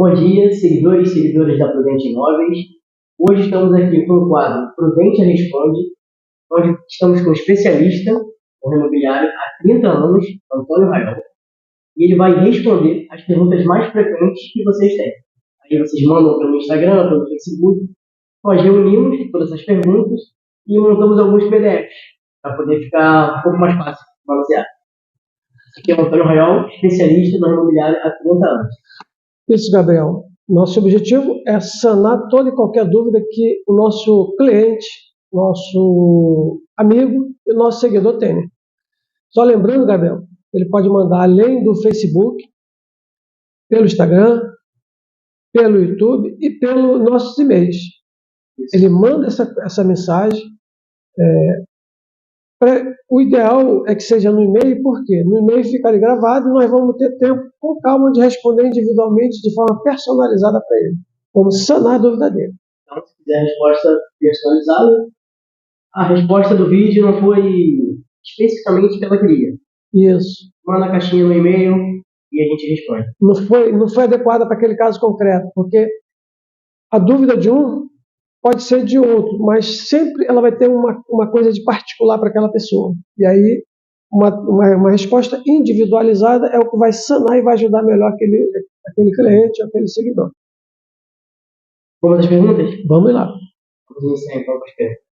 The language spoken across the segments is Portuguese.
Bom dia, seguidores e seguidoras da Prudente Imóveis. Hoje estamos aqui com o quadro Prudente Responde, onde estamos com um especialista no imobiliário há 30 anos, Antônio Raiol, e ele vai responder as perguntas mais frequentes que vocês têm. Aí vocês mandam pelo Instagram, pelo Facebook, nós reunimos todas as perguntas e montamos alguns PDFs, para poder ficar um pouco mais fácil de balancear. Aqui é o Antônio Raiol, especialista no imobiliário há 30 anos. Isso, Gabriel. Nosso objetivo é sanar toda e qualquer dúvida que o nosso cliente, nosso amigo e nosso seguidor tenha. Só lembrando, Gabriel, ele pode mandar além do Facebook, pelo Instagram, pelo YouTube e pelos nossos e-mails. Ele manda essa mensagem. O ideal é que seja no e-mail, porque no e-mail fica ali gravado e nós vamos ter tempo com calma de responder individualmente de forma personalizada para ele. Vamos sanar a dúvida dele. Então, se quiser a resposta personalizada, a resposta do vídeo não foi especificamente o que ela queria. Isso. Manda a caixinha no e-mail e a gente responde. Não foi adequada para aquele caso concreto, porque a dúvida de um pode ser de outro, mas sempre ela vai ter uma coisa de particular para aquela pessoa. E aí, uma resposta individualizada é o que vai sanar e vai ajudar melhor aquele cliente, aquele seguidor. Vamos às perguntas? Vamos lá. Vamos iniciar então com as perguntas.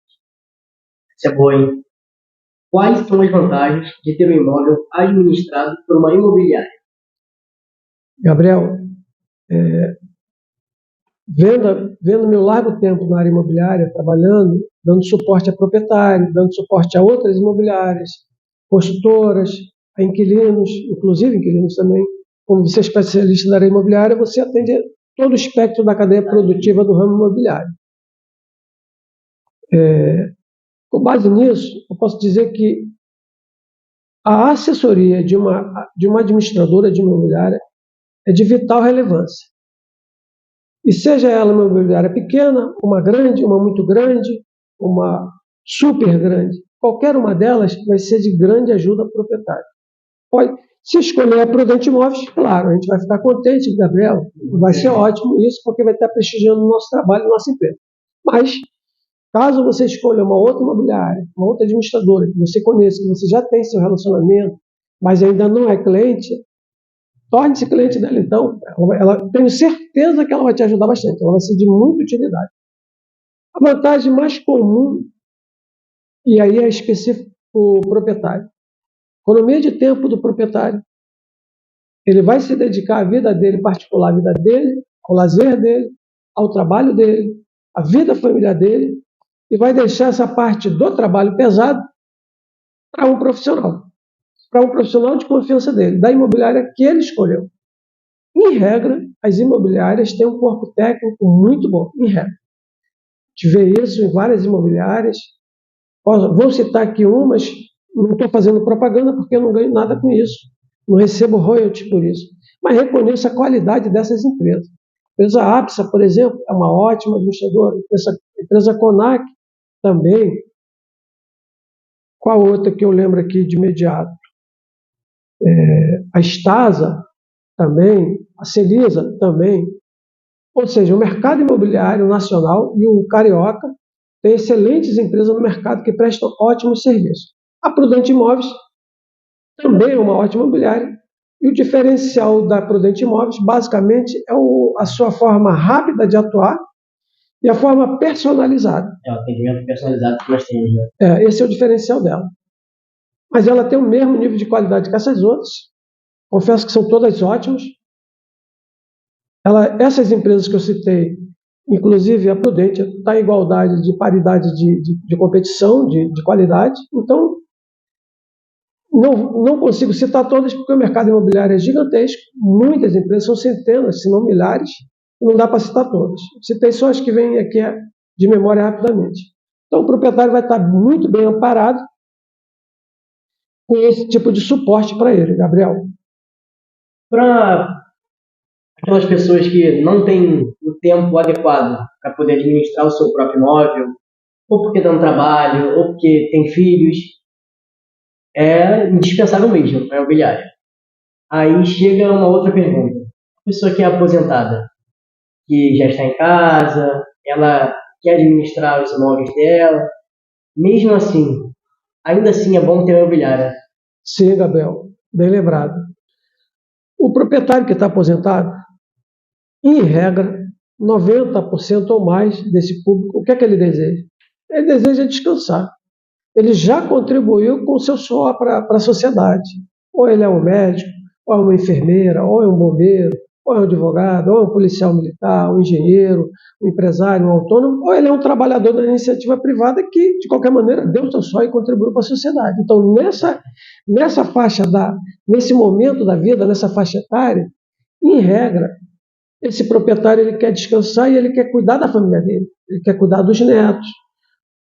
Essa é boa, hein? Quais são as vantagens de ter um imóvel administrado por uma imobiliária? Gabriel, vendo meu largo tempo na área imobiliária, trabalhando, dando suporte a proprietários, dando suporte a outras imobiliárias, construtoras, a inquilinos, inclusive inquilinos também. Como você é especialista na área imobiliária, você atende todo o espectro da cadeia produtiva do ramo imobiliário. Com base nisso, eu posso dizer que a assessoria de uma administradora de imobiliária é de vital relevância. E seja ela uma imobiliária pequena, uma grande, uma muito grande, uma super grande, qualquer uma delas vai ser de grande ajuda ao proprietário. Se escolher a Prudente Imóveis, claro, a gente vai ficar contente, Gabriel, vai ser ótimo isso, porque vai estar prestigiando o nosso trabalho, a nossa empresa. Mas, caso você escolha uma outra imobiliária, uma outra administradora, que você conheça, que você já tem seu relacionamento, mas ainda não é cliente, torne-se cliente dela, então. Tenho certeza que ela vai te ajudar bastante, ela vai ser de muita utilidade. A vantagem mais comum, e aí é específico para o proprietário, economia de tempo do proprietário. Ele vai se dedicar à vida dele particular, à vida dele, ao lazer dele, ao trabalho dele, à vida familiar dele, e vai deixar essa parte do trabalho pesado para um profissional de confiança dele, da imobiliária que ele escolheu. Em regra, as imobiliárias têm um corpo técnico muito bom, em regra. A gente vê isso em várias imobiliárias. Vou citar aqui umas, não estou fazendo propaganda porque eu não ganho nada com isso, não recebo royalties por isso, mas reconheço a qualidade dessas empresas. A empresa APSA, por exemplo, é uma ótima administradora, a empresa CONAC também. Qual outra que eu lembro aqui de imediato? A Stasa também, a Celisa também. Ou seja, o mercado imobiliário nacional e o carioca tem excelentes empresas no mercado que prestam ótimos serviços. A Prudente Imóveis também é uma ótima imobiliária. E o diferencial da Prudente Imóveis, basicamente, é a sua forma rápida de atuar e a forma personalizada. É o atendimento personalizado que nós temos, né? Esse é o diferencial dela. Mas ela tem o mesmo nível de qualidade que essas outras. Confesso que são todas ótimas. Essas empresas que eu citei, inclusive a Prudente, está em igualdade de paridade de competição, de qualidade. Então, não consigo citar todas porque o mercado imobiliário é gigantesco. Muitas empresas, são centenas, se não milhares, não dá para citar todas. Citei só as que vêm aqui de memória rapidamente. Então, o proprietário vai estar muito bem amparado com esse tipo de suporte para ele, Gabriel. Para aquelas pessoas que não têm o tempo adequado para poder administrar o seu próprio imóvel, ou porque dão trabalho, ou porque tem filhos, é indispensável mesmo para a imobiliária. Aí chega uma outra pergunta. A pessoa que é aposentada, que já está em casa, ela quer administrar os imóveis dela. Mesmo assim, ainda assim é bom ter uma imobiliária. Sim, Gabriel, bem lembrado. O proprietário que está aposentado, em regra, 90% ou mais desse público, o que é que ele deseja? Ele deseja descansar. Ele já contribuiu com o seu suor para a sociedade. Ou ele é um médico, ou é uma enfermeira, ou é um bombeiro, ou é um advogado, ou é um policial militar, um engenheiro, um empresário, um autônomo, ou ele é um trabalhador da iniciativa privada que, de qualquer maneira, deu o seu suor e contribuiu para a sociedade. Então, nessa faixa, nesse momento da vida, nessa faixa etária, em regra, esse proprietário ele quer descansar e ele quer cuidar da família dele, ele quer cuidar dos netos,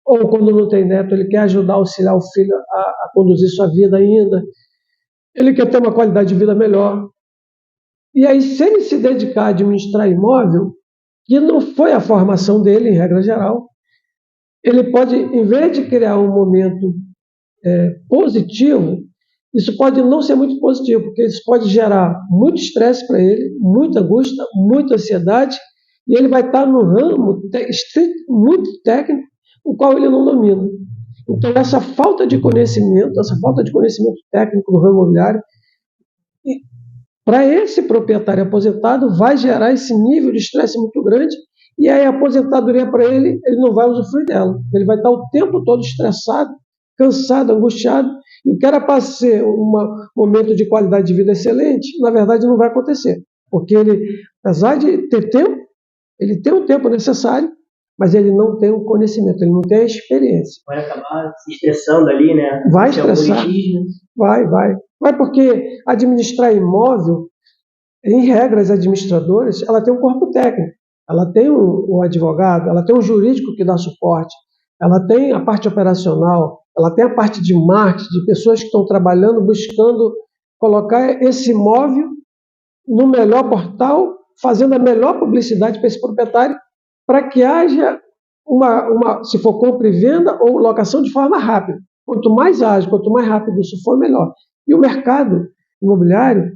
ou quando não tem neto, ele quer ajudar, auxiliar o filho a conduzir sua vida ainda, ele quer ter uma qualidade de vida melhor. E aí, se ele se dedicar a administrar imóvel, que não foi a formação dele, em regra geral, ele pode, em vez de criar um momento positivo, isso pode não ser muito positivo, porque isso pode gerar muito estresse para ele, muita angústia, muita ansiedade, e ele vai estar no ramo muito técnico, o qual ele não domina. Então, essa falta de conhecimento técnico no ramo imobiliário, para esse proprietário aposentado, vai gerar esse nível de estresse muito grande, e aí a aposentadoria para ele não vai usufruir dela. Ele vai estar o tempo todo estressado, cansado, angustiado, e o que era para ser um momento de qualidade de vida excelente, na verdade não vai acontecer, porque ele, apesar de ter tempo, ele tem o tempo necessário, mas ele não tem o conhecimento, ele não tem a experiência. Vai acabar se estressando ali, né? Vai estressar, vai porque administrar imóvel, em regra, as administradoras, ela tem um corpo técnico, ela tem um advogado, ela tem um jurídico que dá suporte, ela tem a parte operacional, ela tem a parte de marketing, de pessoas que estão trabalhando, buscando colocar esse imóvel no melhor portal, fazendo a melhor publicidade para esse proprietário, para que haja se for compra e venda ou locação de forma rápida. Quanto mais ágil, quanto mais rápido isso for, melhor. E o mercado imobiliário,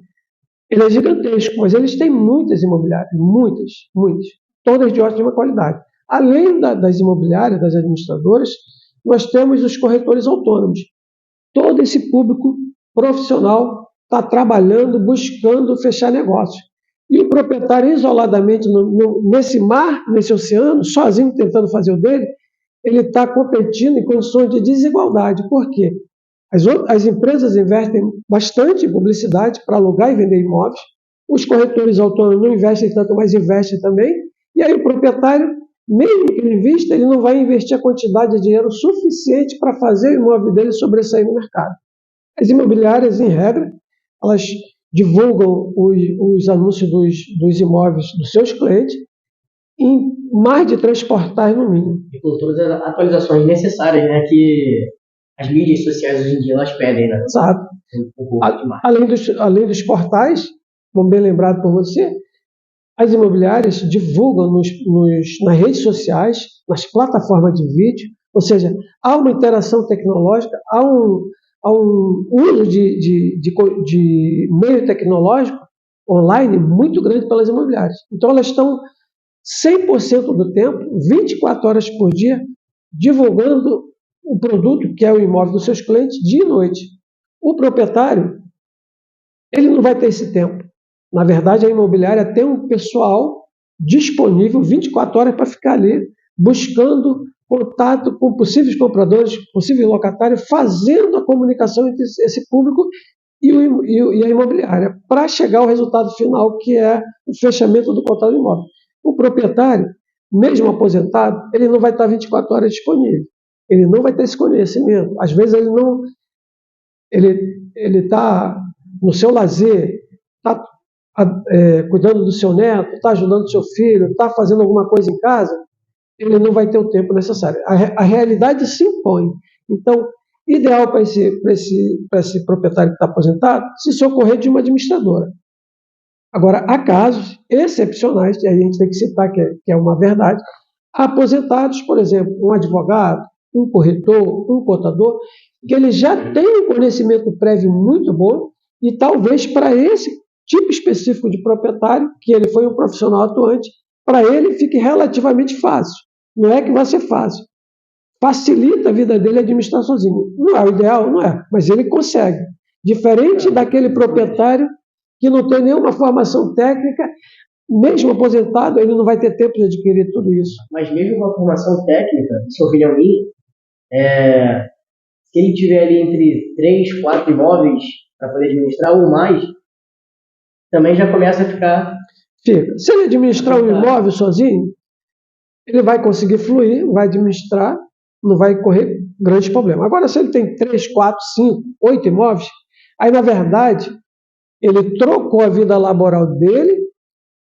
ele é gigantesco, mas eles têm muitas imobiliárias, muitas, todas de ótima qualidade. Além das imobiliárias, das administradoras, nós temos os corretores autônomos. Todo esse público profissional está trabalhando, buscando fechar negócios. E o proprietário, isoladamente, nesse mar, nesse oceano, sozinho tentando fazer o dele, ele está competindo em condições de desigualdade. Por quê? As empresas investem bastante em publicidade para alugar e vender imóveis, os corretores autônomos não investem tanto, mas investem também, e aí o proprietário, mesmo que ele invista, ele não vai investir a quantidade de dinheiro suficiente para fazer o imóvel dele sobressair no mercado. As imobiliárias, em regra, elas divulgam os anúncios dos imóveis dos seus clientes em mais de 3 portais no mínimo. E com todas as atualizações necessárias, né, que as mídias sociais hoje em dia elas pedem, né? Exato. Além dos portais, como bem lembrado por você, as imobiliárias divulgam nas redes sociais, nas plataformas de vídeo, ou seja, há uma interação tecnológica, há um uso de meio tecnológico online muito grande pelas imobiliárias. Então, elas estão 100% do tempo, 24 horas por dia, divulgando o produto, que é o imóvel dos seus clientes, dia e noite. O proprietário, ele não vai ter esse tempo. Na verdade, a imobiliária tem um pessoal disponível 24 horas para ficar ali, buscando contato com possíveis compradores, possíveis locatários, fazendo a comunicação entre esse público e a imobiliária, para chegar ao resultado final, que é o fechamento do contrato de imóvel. O proprietário, mesmo aposentado, ele não vai estar 24 horas disponível. Ele não vai ter esse conhecimento. Às vezes ele está no seu lazer, está cuidando do seu neto, está ajudando o seu filho, está fazendo alguma coisa em casa, ele não vai ter o tempo necessário. A realidade se impõe. Então, ideal para esse proprietário que está aposentado, se socorrer de uma administradora. Agora, há casos excepcionais, e aí a gente tem que citar que é uma verdade, aposentados, por exemplo, um advogado, um corretor, um contador, que ele já tem um conhecimento prévio muito bom, e talvez para esse tipo específico de proprietário, que ele foi um profissional atuante, para ele fique relativamente fácil. Não é que vai ser fácil. Facilita a vida dele administrar sozinho. Não é o ideal, não é, mas ele consegue. Diferente daquele proprietário que não tem nenhuma formação técnica, mesmo aposentado, ele não vai ter tempo de adquirir tudo isso. Mas mesmo com a formação técnica, isso é opinião minha, se ele tiver ali entre 3, 4 imóveis para poder administrar ou mais, também já começa a ficar... Fica. Se ele administrar um imóvel sozinho, ele vai conseguir fluir, vai administrar, não vai correr grandes problemas. Agora, se ele tem 3, 4, 5, 8 imóveis, aí, na verdade, ele trocou a vida laboral dele,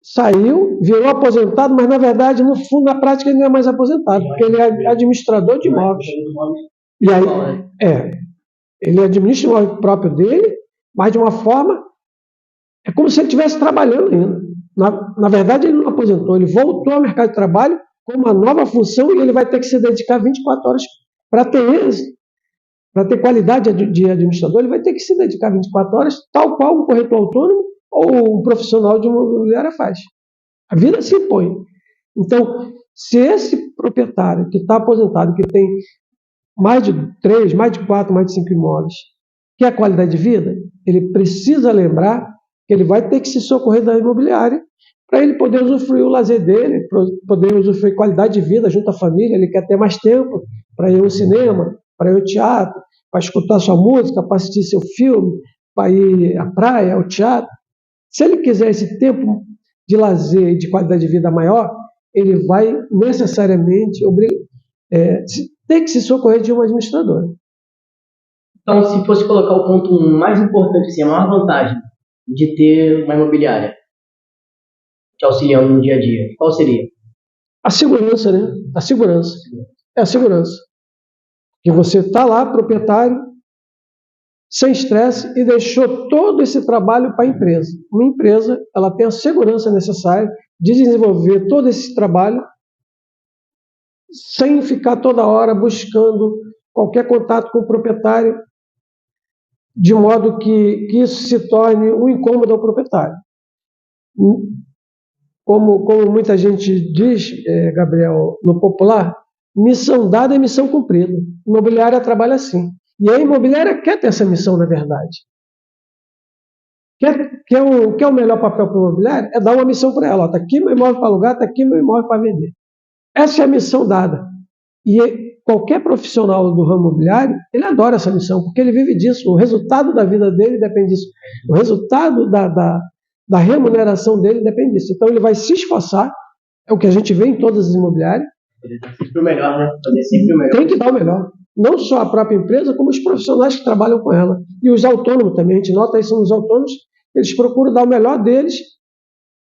saiu, virou aposentado, mas, na verdade, no fundo, na prática, ele não é mais aposentado, porque ele é administrador de imóveis. E aí, ele administra o imóvel próprio dele, mas de uma forma, é como se ele estivesse trabalhando ainda. Na verdade, ele não aposentou, ele voltou ao mercado de trabalho com uma nova função e ele vai ter que se dedicar 24 horas para ter êxito, para ter qualidade de administrador, ele vai ter que se dedicar 24 horas, tal qual um corretor autônomo ou um profissional de imobiliária faz. A vida se impõe. Então, se esse proprietário que está aposentado, que tem mais de 3, mais de 4, mais de 5 imóveis, quer qualidade de vida, ele precisa lembrar que ele vai ter que se socorrer da imobiliária para ele poder usufruir o lazer dele, poder usufruir qualidade de vida junto à família. Ele quer ter mais tempo para ir ao cinema, para ir ao teatro, para escutar sua música, para assistir seu filme, para ir à praia, ao teatro. Se ele quiser esse tempo de lazer e de qualidade de vida maior, ele vai necessariamente ter que se socorrer de uma administradora. Então, se fosse colocar o ponto mais importante, assim, a maior vantagem de ter uma imobiliária te auxiliando no dia a dia, qual seria? A segurança, né? A segurança. É a segurança. Que você está lá, proprietário, sem estresse, e deixou todo esse trabalho para a empresa. Uma empresa, ela tem a segurança necessária de desenvolver todo esse trabalho sem ficar toda hora buscando qualquer contato com o proprietário, de modo que isso se torne um incômodo ao proprietário. Como muita gente diz, Gabriel, no popular, missão dada é missão cumprida. A imobiliária trabalha assim. E a imobiliária quer ter essa missão, na verdade. Quer o melhor papel para a imobiliária? É dar uma missão para ela. Está aqui meu imóvel para alugar, está aqui meu imóvel para vender. Essa é a missão dada. E qualquer profissional do ramo imobiliário, ele adora essa missão, porque ele vive disso. O resultado da vida dele depende disso. O resultado da remuneração dele depende disso. Então ele vai se esforçar, é o que a gente vê em todas as imobiliárias. Sempre o melhor, né? Fazer sempre o melhor. Tem que dar o melhor. Não só a própria empresa, como os profissionais que trabalham com ela. E os autônomos também. A gente nota isso nos autônomos, eles procuram dar o melhor deles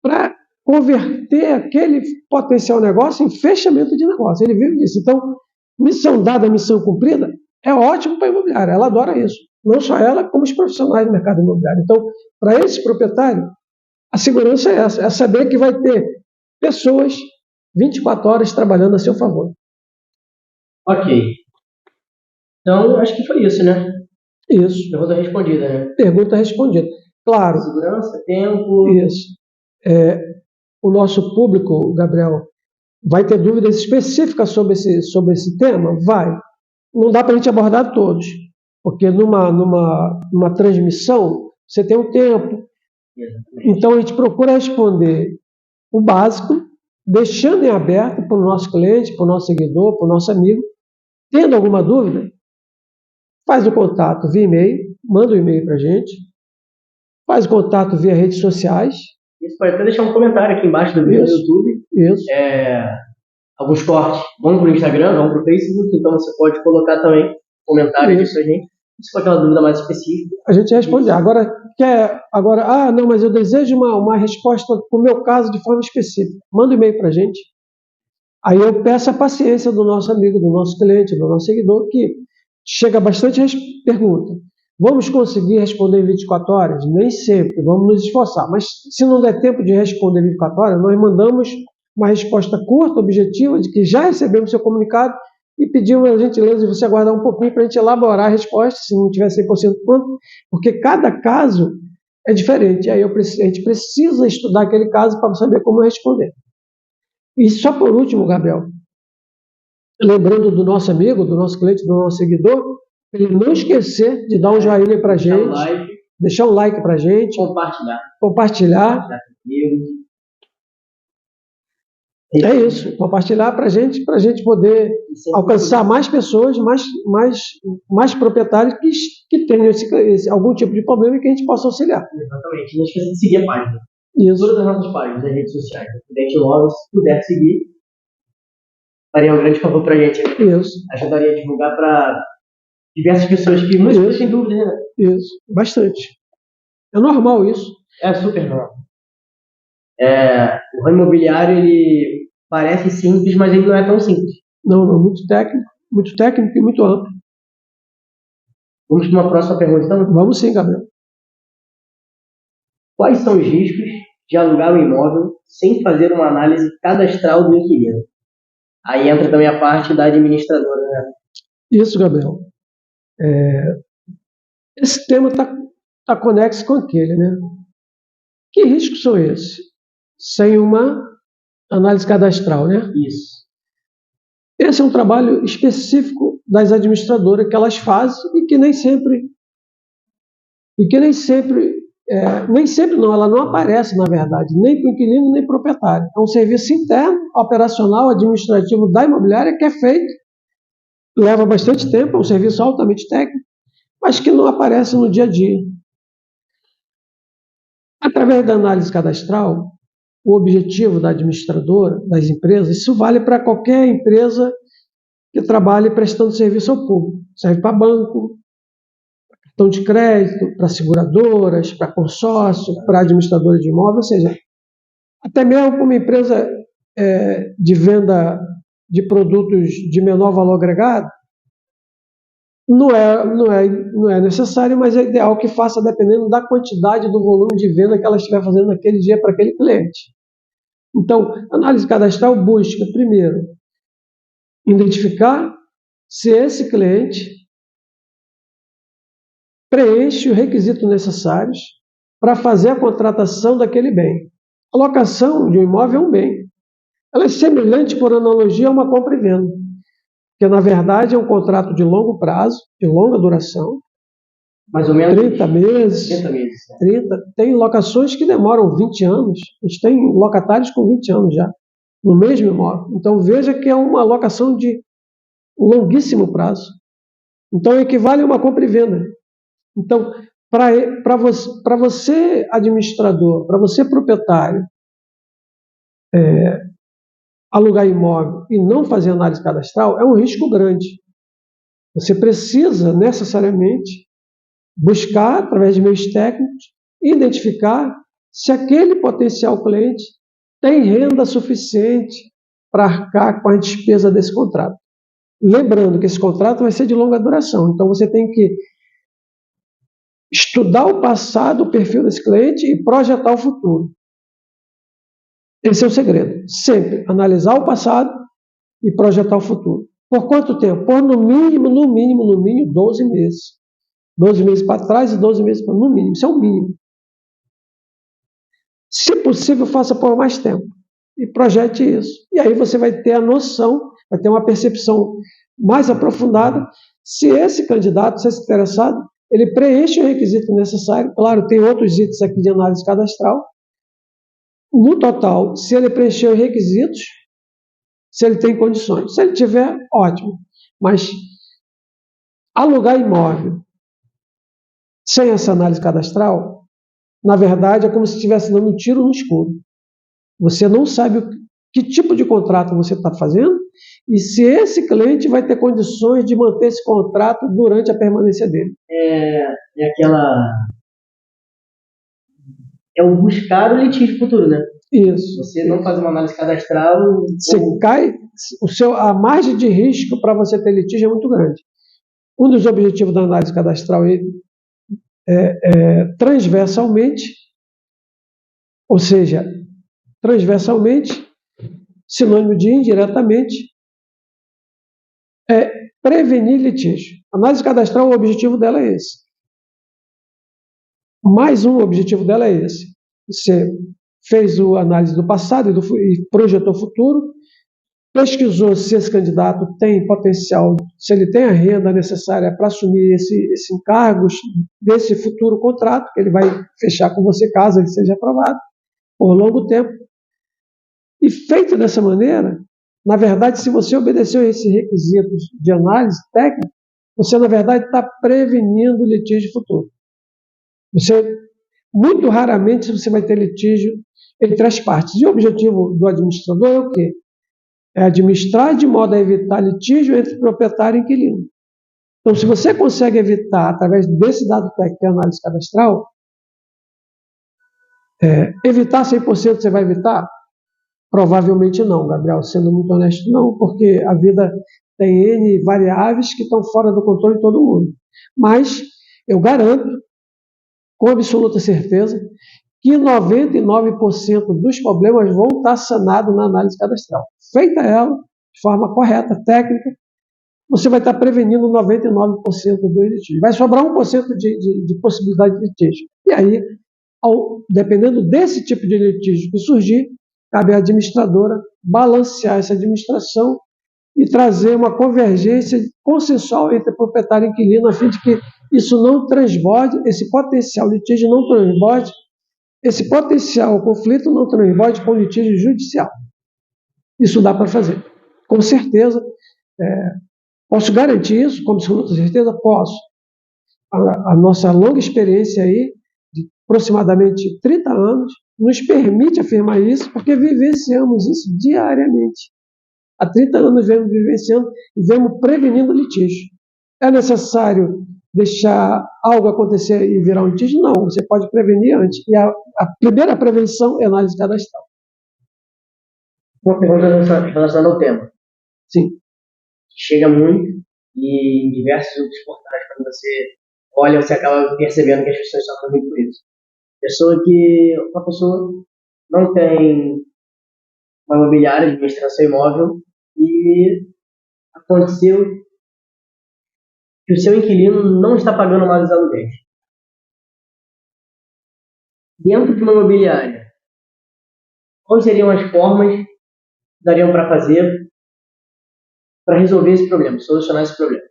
para converter aquele potencial negócio em fechamento de negócio. Ele vive disso. Então, missão dada, missão cumprida, é ótimo para a imobiliária. Ela adora isso. Não só ela, como os profissionais do mercado imobiliário. Então, para esse proprietário, a segurança é essa. É saber que vai ter pessoas 24 horas trabalhando a seu favor. Ok. Então, acho que foi isso, né? Isso. Pergunta respondida, né? Pergunta respondida. Claro. Segurança, tempo... Isso. O nosso público, Gabriel, vai ter dúvidas específicas sobre esse tema? Vai. Não dá para a gente abordar todos, porque numa transmissão você tem um tempo. Então a gente procura responder o básico, deixando em aberto para o nosso cliente, para o nosso seguidor, para o nosso amigo. Tendo alguma dúvida, faz o contato via e-mail, manda um e-mail para a gente, faz o contato via redes sociais. Isso, pode até deixar um comentário aqui embaixo do vídeo do YouTube. Isso. Alguns cortes vão para o Instagram, vão para o Facebook, então você pode colocar também comentário aqui para a gente. Se for aquela dúvida mais específica. A gente responde. Agora, não, mas eu desejo uma resposta para o meu caso de forma específica. Manda um e-mail para a gente. Aí eu peço a paciência do nosso amigo, do nosso cliente, do nosso seguidor, que chega bastante pergunta. Vamos conseguir responder em 24 horas? Nem sempre, vamos nos esforçar. Mas se não der tempo de responder em 24 horas, nós mandamos uma resposta curta, objetiva, de que já recebemos seu comunicado e pedimos a gentileza de você aguardar um pouquinho para a gente elaborar a resposta, se não tiver 100% pronto, porque cada caso é diferente. Aí a gente precisa estudar aquele caso para saber como responder. E só por último, Gabriel, lembrando do nosso amigo, do nosso cliente, do nosso seguidor, ele não esquecer de dar um joinha para a gente, deixar um like para a gente, compartilhar. É isso, compartilhar para a gente poder alcançar mais pessoas, mais proprietários que tenham algum tipo de problema e que a gente possa auxiliar. Exatamente, não esqueça de seguir a página. Isso. Todas as nossas páginas das redes sociais. Prudente Imóveis, se puder seguir, faria um grande favor para a gente. Isso. Ajudaria a divulgar para diversas pessoas que muitas pessoas têm dúvidas, né? Isso, bastante. É normal isso. É super normal. O ramo imobiliário, ele parece simples, mas ele não é tão simples. Não, muito técnico e muito amplo. Vamos para uma próxima pergunta, então? Vamos sim, Gabriel. Quais são os riscos de alugar um imóvel sem fazer uma análise cadastral do inquilino? Aí entra também a parte da administradora, né? Isso, Gabriel. Esse tema está conexo com aquele, né? Que riscos são esses? Sem uma análise cadastral, né? Isso. Esse é um trabalho específico das administradoras que elas fazem e que nem sempre não, ela não aparece, na verdade, nem para o inquilino, nem para o proprietário. É um serviço interno, operacional, administrativo da imobiliária que é feito, leva bastante tempo, é um serviço altamente técnico, mas que não aparece no dia a dia. Através da análise cadastral, o objetivo da administradora, das empresas, isso vale para qualquer empresa que trabalhe prestando serviço ao público. Serve para banco, para cartão de crédito, para seguradoras, para consórcio, para administradora de imóvel, ou seja, até mesmo para uma empresa de venda de produtos de menor valor agregado, não é necessário, mas é ideal que faça dependendo da quantidade do volume de venda que ela estiver fazendo naquele dia para aquele cliente. Então, a análise cadastral busca, primeiro, identificar se esse cliente preenche os requisitos necessários para fazer a contratação daquele bem. A locação de um imóvel é um bem. Ela é semelhante, por analogia, a uma compra e venda, que na verdade é um contrato de longo prazo, de longa duração, mais ou menos 30 meses. 30. Tem locações que demoram 20 anos. A gente tem locatários com 20 anos já, no mesmo imóvel. Então veja que é uma locação de longuíssimo prazo. Então equivale a uma compra e venda. Então, para você administrador, para você proprietário, alugar imóvel e não fazer análise cadastral é um risco grande. Você precisa necessariamente buscar, através de meios técnicos, identificar se aquele potencial cliente tem renda suficiente para arcar com a despesa desse contrato. Lembrando que esse contrato vai ser de longa duração, então você tem que estudar o passado, o perfil desse cliente e projetar o futuro. Esse é o segredo. Sempre analisar o passado e projetar o futuro. Por quanto tempo? Por no mínimo 12 meses. 12 meses para trás e 12 meses para no mínimo. Isso é o mínimo. Se possível, faça por mais tempo. E projete isso. E aí você vai ter a noção, vai ter uma percepção mais aprofundada se esse candidato, se esse interessado, ele preenche o requisito necessário. Claro, tem outros itens aqui de análise cadastral. No total, se ele preencher os requisitos, se ele tem condições. Se ele tiver, ótimo. Mas alugar imóvel sem essa análise cadastral, na verdade, é como se estivesse dando um tiro no escuro. Você não sabe que tipo de contrato você está fazendo e se esse cliente vai ter condições de manter esse contrato durante a permanência dele. É o buscar o litígio futuro, né? Isso. Você não faz uma análise cadastral... A margem de risco para você ter litígio é muito grande. Um dos objetivos da análise cadastral é transversalmente, ou seja, transversalmente, sinônimo de indiretamente, é prevenir litígio. A análise cadastral, o objetivo dela é esse. Mais um objetivo dela é esse. Você fez a análise do passado e projetou o futuro, pesquisou se esse candidato tem potencial, se ele tem a renda necessária para assumir esse encargo desse futuro contrato, que ele vai fechar com você caso ele seja aprovado, por longo tempo. E feito dessa maneira, na verdade, se você obedeceu a esses requisitos de análise técnica, você, na verdade, está prevenindo litígio futuro. Muito raramente você vai ter litígio entre as partes. E o objetivo do administrador é o quê? É administrar de modo a evitar litígio entre proprietário e inquilino. Então, se você consegue evitar, através desse dado técnico e análise cadastral, evitar 100% você vai evitar? Provavelmente não, Gabriel, sendo muito honesto, não, porque a vida tem N variáveis que estão fora do controle de todo mundo. Mas eu garanto, com absoluta certeza, que 99% dos problemas vão estar sanados na análise cadastral. Feita ela, de forma correta, técnica, você vai estar prevenindo 99% do litígio. Vai sobrar 1% de possibilidade de litígio. E aí, dependendo desse tipo de litígio que surgir, cabe à administradora balancear essa administração e trazer uma convergência consensual entre proprietário e inquilino, a fim de que isso não transborde, esse potencial litígio não transborde, esse potencial conflito não transborde com litígio judicial. Isso dá para fazer. Com certeza. Posso garantir isso? Com absoluta certeza? Posso. A nossa longa experiência aí, de aproximadamente 30 anos, nos permite afirmar isso, porque vivenciamos isso diariamente. Há 30 anos vemos vivenciando e vemos prevenindo litígio. É necessário deixar algo acontecer e virar um litígio? Não, você pode prevenir antes. E a primeira prevenção é análise cadastral. Uma pergunta relacionada ao tema. Sim. Chega muito e em diversos outros portais, quando você olha, você acaba percebendo que as pessoas sofrem muito por isso. Uma pessoa não tem uma imobiliária de administração imóvel e aconteceu que o seu inquilino não está pagando mais os aluguéis. Dentro de uma imobiliária, quais seriam as formas que dariam para fazer para resolver esse problema, solucionar esse problema?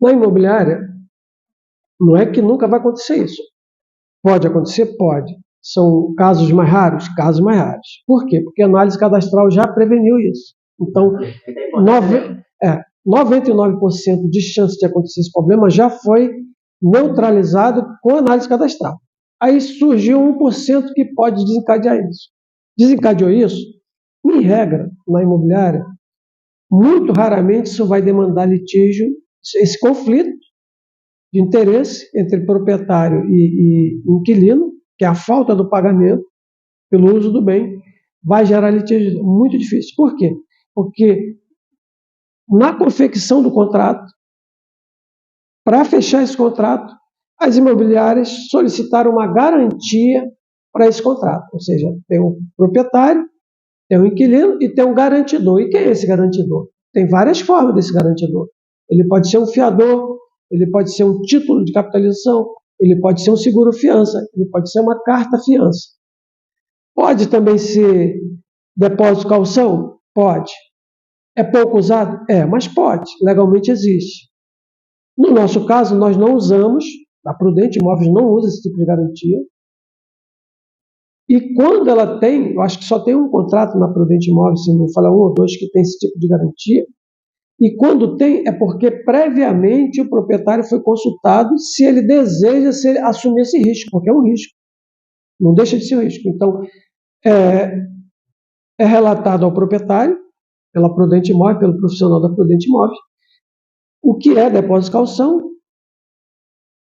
Na imobiliária, não é que nunca vai acontecer isso. Pode acontecer? Pode. São casos mais raros? Casos mais raros. Por quê? Porque a análise cadastral já preveniu isso. Então, 99% de chance de acontecer esse problema já foi neutralizado com a análise cadastral. Aí surgiu 1% que pode desencadear isso. Desencadeou isso? Em regra, na imobiliária, muito raramente isso vai demandar litígio, esse conflito de interesse entre proprietário e inquilino, que é a falta do pagamento pelo uso do bem, vai gerar litígio muito difícil. Por quê? Porque na confecção do contrato, para fechar esse contrato, as imobiliárias solicitaram uma garantia para esse contrato. Ou seja, tem um proprietário, tem um inquilino e tem um garantidor. E quem é esse garantidor? Tem várias formas desse garantidor. Ele pode ser um fiador, ele pode ser um título de capitalização, ele pode ser um seguro-fiança, ele pode ser uma carta-fiança. Pode também ser depósito calção? Pode. É pouco usado? Mas pode. Legalmente existe. No nosso caso, nós não usamos, a Prudente Imóveis não usa esse tipo de garantia. E quando ela tem, eu acho que só tem um contrato na Prudente Imóveis, se não falar um ou dois, que tem esse tipo de garantia. E quando tem, é porque previamente o proprietário foi consultado se ele deseja assumir esse risco, porque é um risco. Não deixa de ser um risco. Então, é relatado ao proprietário, pela Prudente Imóveis, pelo profissional da Prudente Imóveis, o que é depósito calção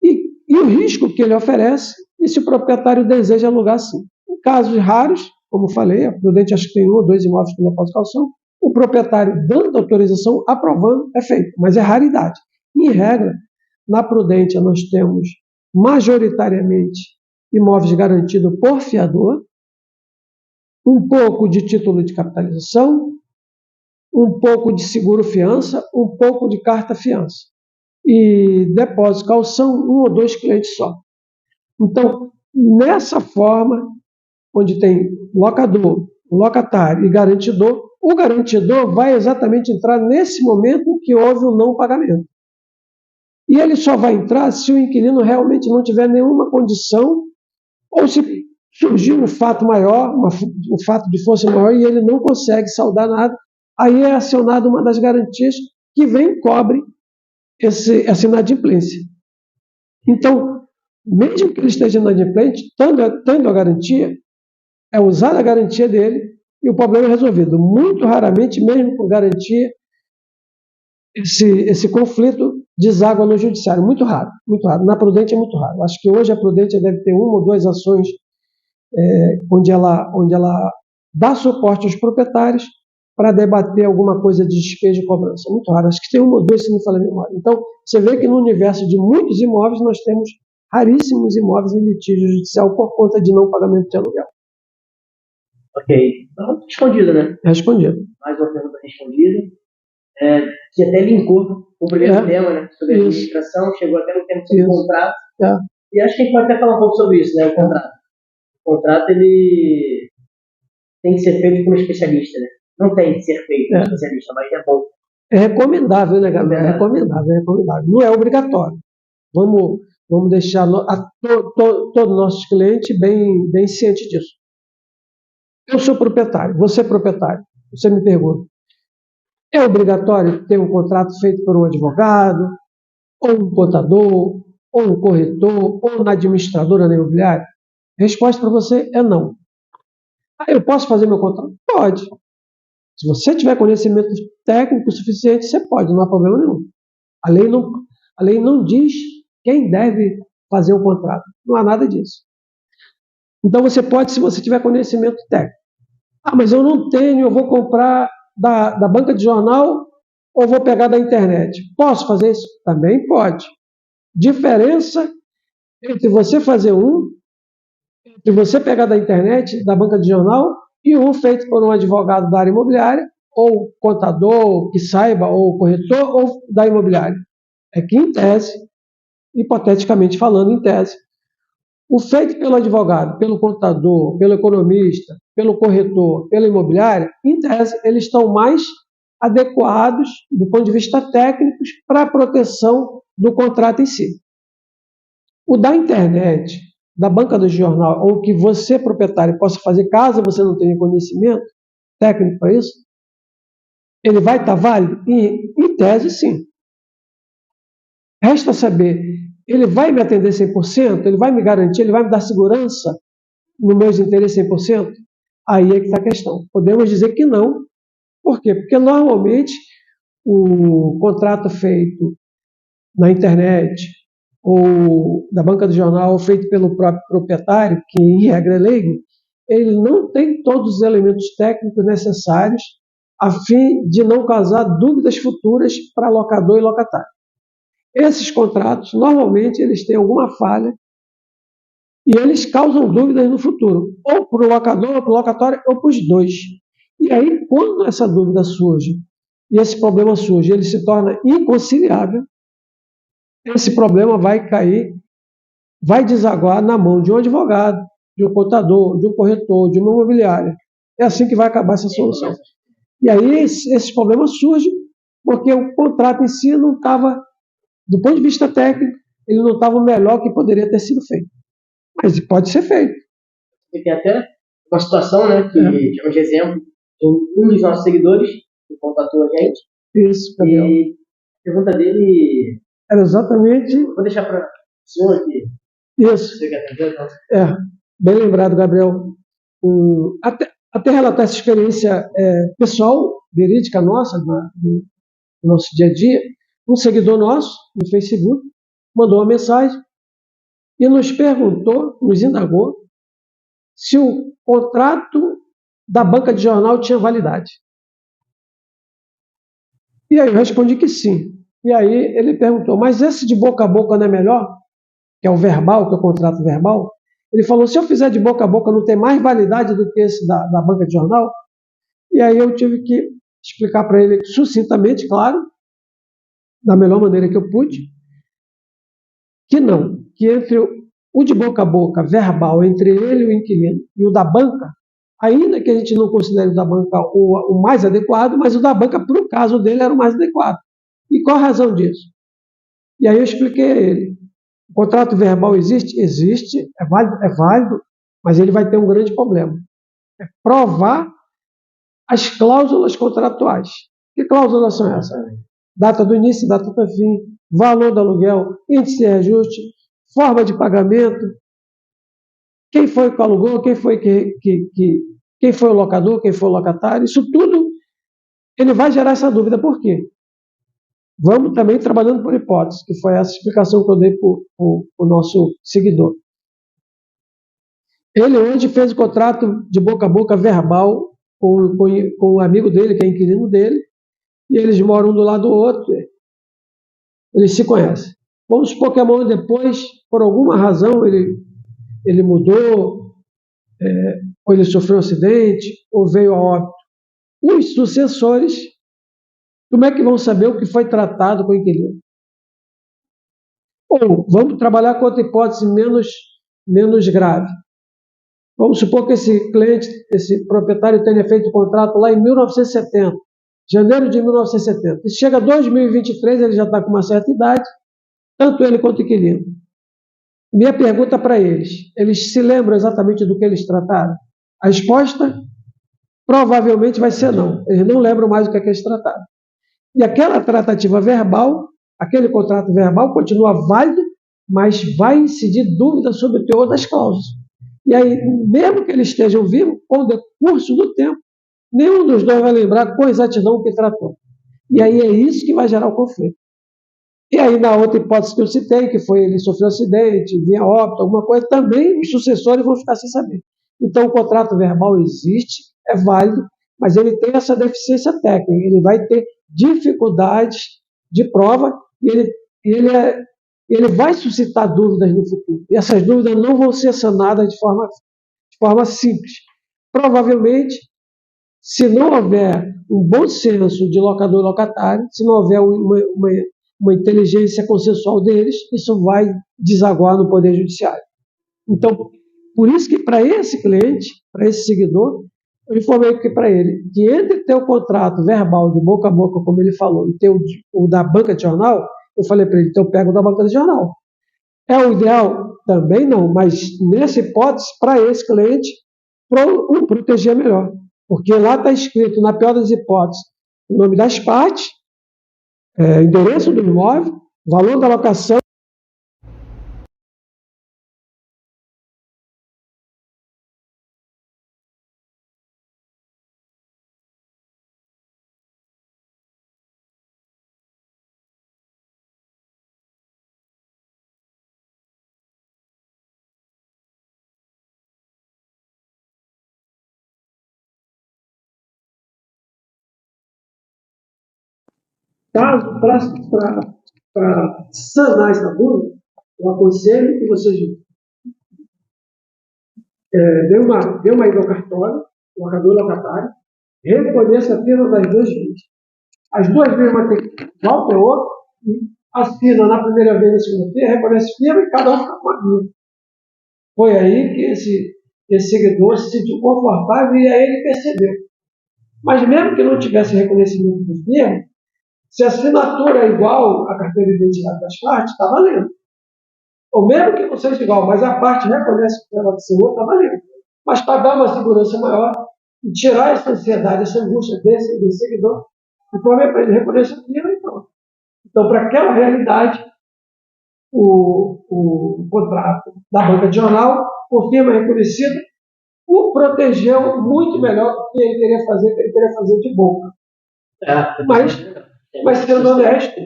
e o risco que ele oferece e se o proprietário deseja alugar sim. Em casos raros, como falei, a Prudente acho que tem um ou dois imóveis com depósito calção, o proprietário dando autorização, aprovando, é feito, mas é raridade. Em regra, na Prudente nós temos majoritariamente imóveis garantidos por fiador, um pouco de título de capitalização, um pouco de seguro-fiança, um pouco de carta-fiança. E depósito calção, um ou dois clientes só. Então, nessa forma, onde tem locador, locatário e garantidor, o garantidor vai exatamente entrar nesse momento que houve o não pagamento. E ele só vai entrar se o inquilino realmente não tiver nenhuma condição, ou se surgir um fato maior, um fato de força maior, e ele não consegue saldar nada, aí é acionada uma das garantias que vem e cobre essa inadimplência. Então, mesmo que ele esteja inadimplente, tendo a garantia, é usar a garantia dele e o problema é resolvido. Muito raramente, mesmo com garantia, esse conflito deságua no judiciário. Muito raro, muito raro. Na Prudente é muito raro. Acho que hoje a Prudente deve ter uma ou duas ações onde ela dá suporte aos proprietários para debater alguma coisa de despejo e cobrança. Muito raro. Acho que tem uma ou duas, se não me falha a memória. Então, você vê que no universo de muitos imóveis nós temos raríssimos imóveis em litígio judicial por conta de não pagamento de aluguel. Ok. Então, respondido, né? Respondido. Mais uma pergunta respondida. Que até linkou o primeiro tema, né? Sobre a administração, chegou até no tema sobre o contrato. E acho que a gente pode até falar um pouco sobre isso, né? O contrato. O contrato, ele tem que ser feito por um especialista, né? Não tem que ser feito por um especialista, mas é bom. É recomendável, né, galera? É recomendável. Não é obrigatório. Vamos deixar todos os nossos clientes bem cientes disso. Eu sou proprietário, você é proprietário. Você me pergunta, é obrigatório ter um contrato feito por um advogado, ou um contador, ou um corretor, ou uma administradora na imobiliária? A resposta para você é não. Eu posso fazer meu contrato? Pode. Se você tiver conhecimento técnico suficiente, você pode, não há problema nenhum. A lei não diz quem deve fazer o contrato. Não há nada disso. Então você pode, se você tiver conhecimento técnico. Mas eu não tenho, eu vou comprar da banca de jornal ou vou pegar da internet. Posso fazer isso? Também pode. Diferença entre você fazer entre você pegar da internet, da banca de jornal, e um feito por um advogado da área imobiliária, ou contador que saiba, ou corretor, ou da imobiliária. É que, em tese, hipoteticamente falando, em tese, o feito pelo advogado, pelo contador, pelo economista, pelo corretor, pela imobiliária, em tese, eles estão mais adequados, do ponto de vista técnico, para a proteção do contrato em si. O da internet, da banca do jornal, ou que você, proprietário, possa fazer, caso você não tenha conhecimento técnico para isso, ele vai estar válido? Em tese, sim. Resta saber, ele vai me atender 100%? Ele vai me garantir? Ele vai me dar segurança no meus interesses 100%? Aí é que está a questão. Podemos dizer que não. Por quê? Porque normalmente o contrato feito na internet ou da banca do jornal feito pelo próprio proprietário, que em regra é leigo, ele não tem todos os elementos técnicos necessários a fim de não causar dúvidas futuras para locador e locatário. Esses contratos, normalmente, eles têm alguma falha e eles causam dúvidas no futuro, ou para o locador, ou para o locatório, ou para os dois. E aí, quando essa dúvida surge, e esse problema surge, ele se torna inconciliável, esse problema vai cair, vai desaguar na mão de um advogado, de um contador, de um corretor, de uma imobiliária. É assim que vai acabar essa solução. E aí, esses problemas surgem porque o contrato em si não estava, do ponto de vista técnico, ele não estava o melhor que poderia ter sido feito. Mas pode ser feito. E tem até uma situação, né, que chama de exemplo, um dos nossos seguidores, que contatou a gente. Isso, Gabriel. E a pergunta dele era exatamente... Vou deixar para o senhor aqui. Isso. Bem lembrado, Gabriel. Até relatar essa experiência pessoal, verídica nossa, do nosso dia a dia, um seguidor nosso, no Facebook, mandou uma mensagem e nos perguntou, nos indagou, se o contrato da banca de jornal tinha validade. E aí eu respondi que sim. E aí ele perguntou, mas esse de boca a boca não é melhor? Que é o verbal, que é o contrato verbal? Ele falou, se eu fizer de boca a boca não tem mais validade do que esse da banca de jornal? E aí eu tive que explicar para ele sucintamente, claro, da melhor maneira que eu pude, que não, que entre o de boca a boca, verbal, entre ele e o inquilino, e o da banca, ainda que a gente não considere o da banca o mais adequado, mas o da banca, para o caso dele, era o mais adequado. E qual a razão disso? E aí eu expliquei a ele. O contrato verbal existe? Existe, é válido, mas ele vai ter um grande problema. É provar as cláusulas contratuais. Que cláusulas são essas? Data do início, data do fim, valor do aluguel, índice de reajuste, forma de pagamento, quem foi que alugou, quem foi quem foi o locador, quem foi o locatário, isso tudo ele vai gerar essa dúvida. Por quê? Vamos também trabalhando por hipótese, que foi essa explicação que eu dei para o nosso seguidor. Ele hoje fez o contrato de boca a boca verbal com o amigo dele, que é inquilino dele, e eles moram um do lado do outro, eles se conhecem. Vamos supor que amanhã depois, por alguma razão, ele mudou, ou ele sofreu um acidente, ou veio a óbito. Os sucessores, como é que vão saber o que foi tratado com o inquilino? Ou vamos trabalhar com outra hipótese menos grave. Vamos supor que esse cliente, esse proprietário tenha feito o contrato lá em 1970, janeiro de 1970. E chega 2023, ele já está com uma certa idade, tanto ele quanto o inquilino. Minha pergunta para eles se lembram exatamente do que eles trataram? A resposta provavelmente vai ser não. Eles não lembram mais do que eles trataram. E aquela tratativa verbal, aquele contrato verbal continua válido, mas vai incidir dúvida sobre o teor das cláusulas. E aí, mesmo que eles estejam vivos, com o decurso do tempo, nenhum dos dois vai lembrar com exatidão o que tratou. E aí é isso que vai gerar o conflito. E aí, na outra hipótese que eu citei, que foi ele sofreu acidente, vinha óbito, alguma coisa, também os sucessores vão ficar sem saber. Então, o contrato verbal existe, é válido, mas ele tem essa deficiência técnica, ele vai ter dificuldades de prova e ele vai suscitar dúvidas no futuro. E essas dúvidas não vão ser sanadas de forma simples. Provavelmente, se não houver um bom senso de locador e locatário, se não houver uma inteligência consensual deles, isso vai desaguar no Poder Judiciário. Então, por isso que para esse cliente, para esse seguidor, eu informei para ele que entre ter o contrato verbal de boca a boca, como ele falou, e ter o da banca de jornal, eu falei para ele, então eu pego o da banca de jornal. É o ideal? Também não, mas nessa hipótese, para esse cliente, o proteger melhor. Porque lá está escrito, na pior das hipóteses, o nome das partes, endereço do imóvel, valor da locação. Caso, para sanar essa dúvida, eu aconselho que vocês dê uma ida ao cartório, locador e locatário, reconheça a firma das duas vias. As duas vias vão ter que volta outro, e assina na primeira vez, na segunda vez, reconhece firma e cada um fica com a via. Foi aí que esse seguidor se sentiu confortável e aí ele percebeu. Mas mesmo que não tivesse reconhecimento do firma, se a assinatura é igual à carteira de identidade das partes, está valendo. Ou mesmo que não seja igual, mas a parte reconhece que ela assinou, está valendo. Mas para dar uma segurança maior e tirar essa ansiedade, essa angústia desse seguidor, informei para ele reconhecer a firma e pronto. Então, para aquela realidade, o contrato da banca de jornal, por firma reconhecida, o protegeu muito melhor do que ele queria fazer de boca. Mas sendo honesto,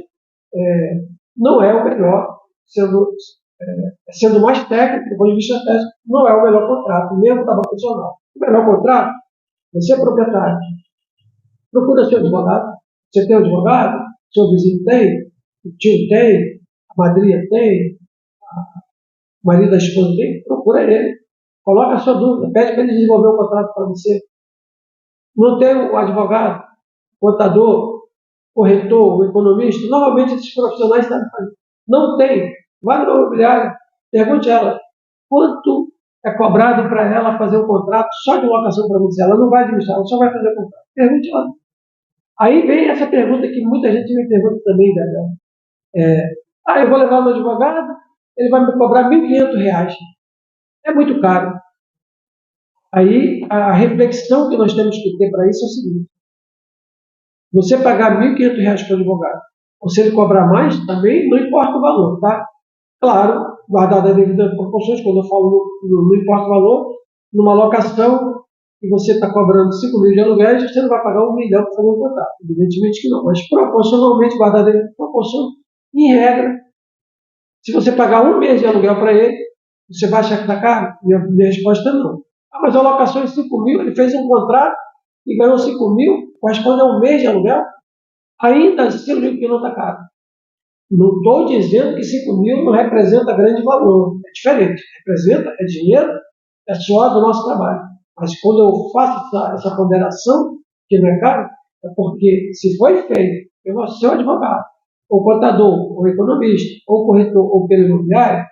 não é o melhor, sendo mais técnico, do ponto de vista técnico, não é o melhor contrato, mesmo da banca de jornal. O melhor contrato, você é proprietário, procura seu advogado. Você tem um advogado? Seu vizinho tem? O tio tem? A madrinha tem? O marido da esposa tem? Procura ele. Coloca a sua dúvida. Pede para ele desenvolver um contrato para você. Não tem o advogado, contador, corretor, o economista? Normalmente esses profissionais sabem fazer. Não tem. Vai no imobiliário, pergunte a ela. quanto é cobrado para ela fazer um contrato só de locação para você. Ela não vai administrar, ela só vai fazer o contrato. Pergunte lá. Aí vem essa pergunta que muita gente me pergunta também, Daniel. Eu vou levar no advogado, ele vai me cobrar R$ 1.500. É muito caro. Aí a reflexão que nós temos que ter para isso é o seguinte: você pagar R$ 1.500 para o advogado, ou se ele cobrar mais, também não importa o valor, tá? Claro, guardado as devidas proporções, quando eu falo não importa o valor, numa locação que você está cobrando 5 mil de aluguéis, você não vai pagar 1 milhão para fazer um contrato. Evidentemente que não, mas proporcionalmente, guardado a devida proporção, em regra, se você pagar 1 mês de aluguel para ele, você vai achar que está caro? Minha resposta é não. Mas a locação é 5 mil, ele fez um contrato e ganhou 5 mil, corresponde a 1 mês de aluguel, ainda assim eu digo que não está caro. Não estou dizendo que 5 mil não representa grande valor. É diferente. Representa, é dinheiro, é suor do nosso trabalho. Mas quando eu faço essa ponderação, que não é caro, é porque se foi feito pelo seu advogado, ou contador, ou economista, ou corretor, ou pelo imobiliário,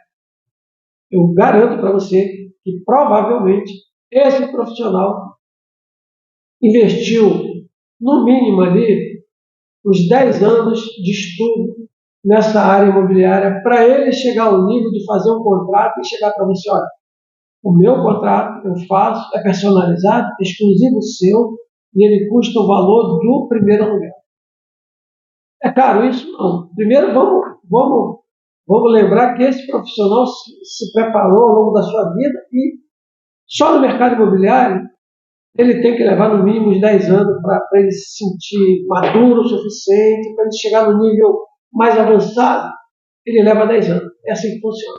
eu garanto para você que provavelmente esse profissional investiu no mínimo ali uns 10 anos de estudo nessa área imobiliária para ele chegar ao nível de fazer um contrato e chegar para você: olha, o meu contrato eu faço, é personalizado, exclusivo seu, e ele custa o valor do primeiro aluguel. É caro isso? Não. Primeiro vamos lembrar que esse profissional se preparou ao longo da sua vida e só no mercado imobiliário ele tem que levar no mínimo uns 10 anos para ele se sentir maduro o suficiente, para ele chegar no nível mais avançado, ele leva 10 anos. É assim que funciona.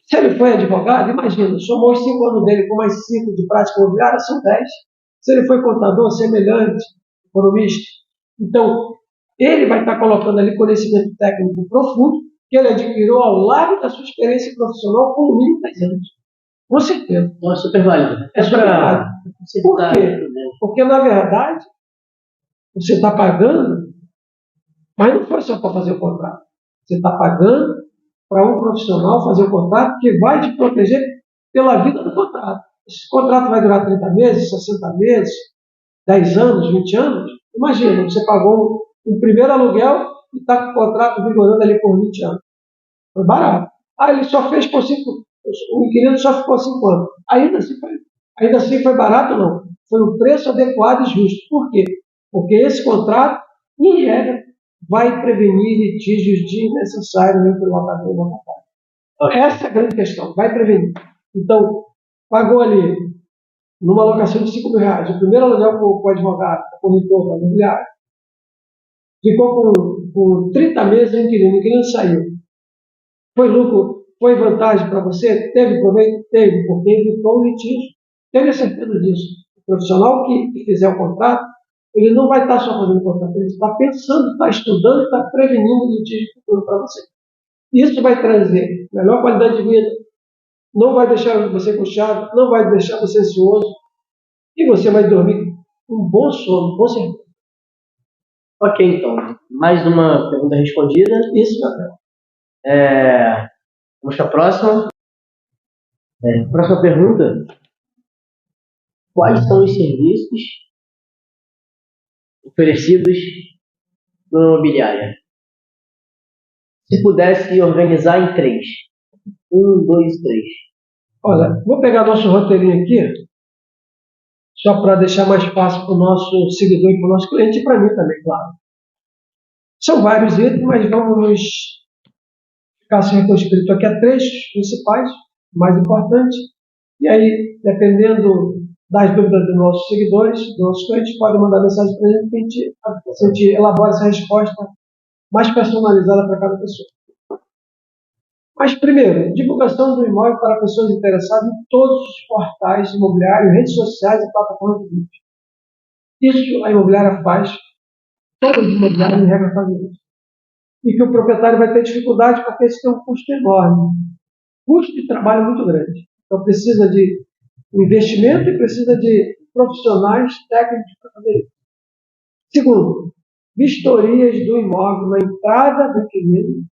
Se ele foi advogado, imagina, somou os 5 anos dele com mais 5 de prática imobiliária, são 10. Se ele foi contador, semelhante, economista, então ele vai estar colocando ali conhecimento técnico profundo que ele adquiriu ao longo da sua experiência profissional com no mínimo 10 anos. Com certeza. Então é super válido. É super válido. Por quê? Porque, na verdade, você está pagando, mas não foi só para fazer o contrato. Você está pagando para um profissional fazer o contrato que vai te proteger pela vida do contrato. Esse contrato vai durar 30 meses, 60 meses, 10 anos, 20 anos. Imagina, você pagou o primeiro aluguel e está com o contrato vigorando ali por 20 anos. Foi barato. Ele só fez por 5 anos. O inquilino só ficou 5 anos. Ainda assim foi barato, não. Foi um preço adequado e justo. Por quê? Porque esse contrato, em regra, vai prevenir litígios desnecessários entre o locador e o locatário. Essa é a grande questão. Vai prevenir. Então, pagou ali, numa alocação de R$ 5.000, o primeiro aluguel para o advogado, para o corretor, para o imobiliário, ficou com 30 meses o inquilino saiu. Foi lucro? Foi vantagem para você? Teve proveito? Teve, porque evitou o litígio. Tenha certeza disso. O profissional que fizer o contrato, ele não vai estar só fazendo contrato, ele está pensando, está estudando, está prevenindo o litígio futuro para você. Isso vai trazer melhor qualidade de vida, não vai deixar você angustiado, não vai deixar você ansioso, e você vai dormir um bom sono, com certeza. Ok, então. Mais uma pergunta respondida. Isso, Gabriel. Vamos para a próxima. Próxima pergunta. Quais são os serviços oferecidos no imobiliária? Se pudesse organizar em 3. 1, 2, 3. Olha, vou pegar nosso roteirinho aqui, só para deixar mais fácil para o nosso seguidor e para o nosso cliente, e para mim também, claro. São vários itens, mas vamos ficar circunscrito aqui a 3 principais, mais importantes, e aí, dependendo das dúvidas dos nossos seguidores, dos nossos clientes, podem mandar mensagem para a gente, que a gente elabora essa resposta mais personalizada para cada pessoa. Mas, primeiro, divulgação do imóvel para pessoas interessadas em todos os portais imobiliários, redes sociais e plataformas de vídeo. Isso a imobiliária faz, todas as imobiliárias em regra fazem isso. E que o proprietário vai ter dificuldade porque isso tem um custo enorme. Custo de trabalho muito grande. Então precisa de investimento e precisa de profissionais técnicos para fazer isso. Segundo, vistorias do imóvel na entrada do inquilino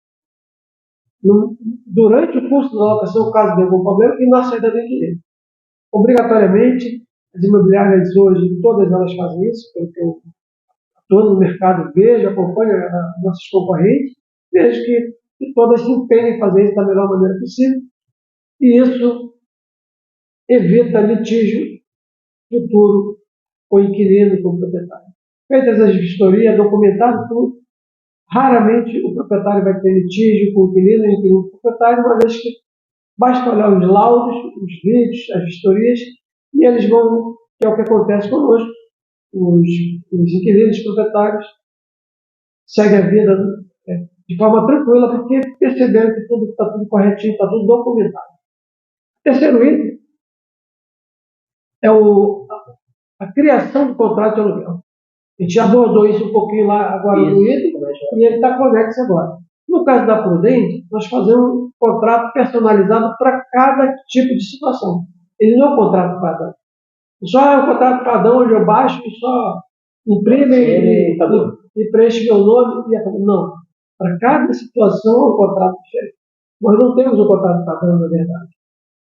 durante o curso da locação, caso de algum problema, e na saída do inquilino. Obrigatoriamente, as imobiliárias hoje, todas elas fazem isso, pelo que eu estou no mercado, vejo, acompanho nossos concorrentes, vejo que todas se empenham em fazer isso da melhor maneira possível, e isso evita litígio futuro com o inquilino e com o proprietário. Feitas as vistorias, documentado tudo, raramente o proprietário vai ter litígio com o inquilino e o inquilino com o proprietário, uma vez que basta olhar os laudos, os vídeos, as vistorias, e eles vão, que é o que acontece conosco, os inquilinos, os proprietários, seguem a vida de forma tranquila, porque perceberam que está tudo corretinho, está tudo documentado. Terceiro item é a criação do contrato de aluguel. A gente abordou isso um pouquinho lá agora no item, e ele está conexo agora. No caso da Prudente, nós fazemos um contrato personalizado para cada tipo de situação. Ele não é um contrato padrão. Só é um contrato padrão onde eu baixo e só imprime e preenche meu nome. Não. Para cada situação é um contrato diferente. Nós não temos um contrato padrão, na verdade.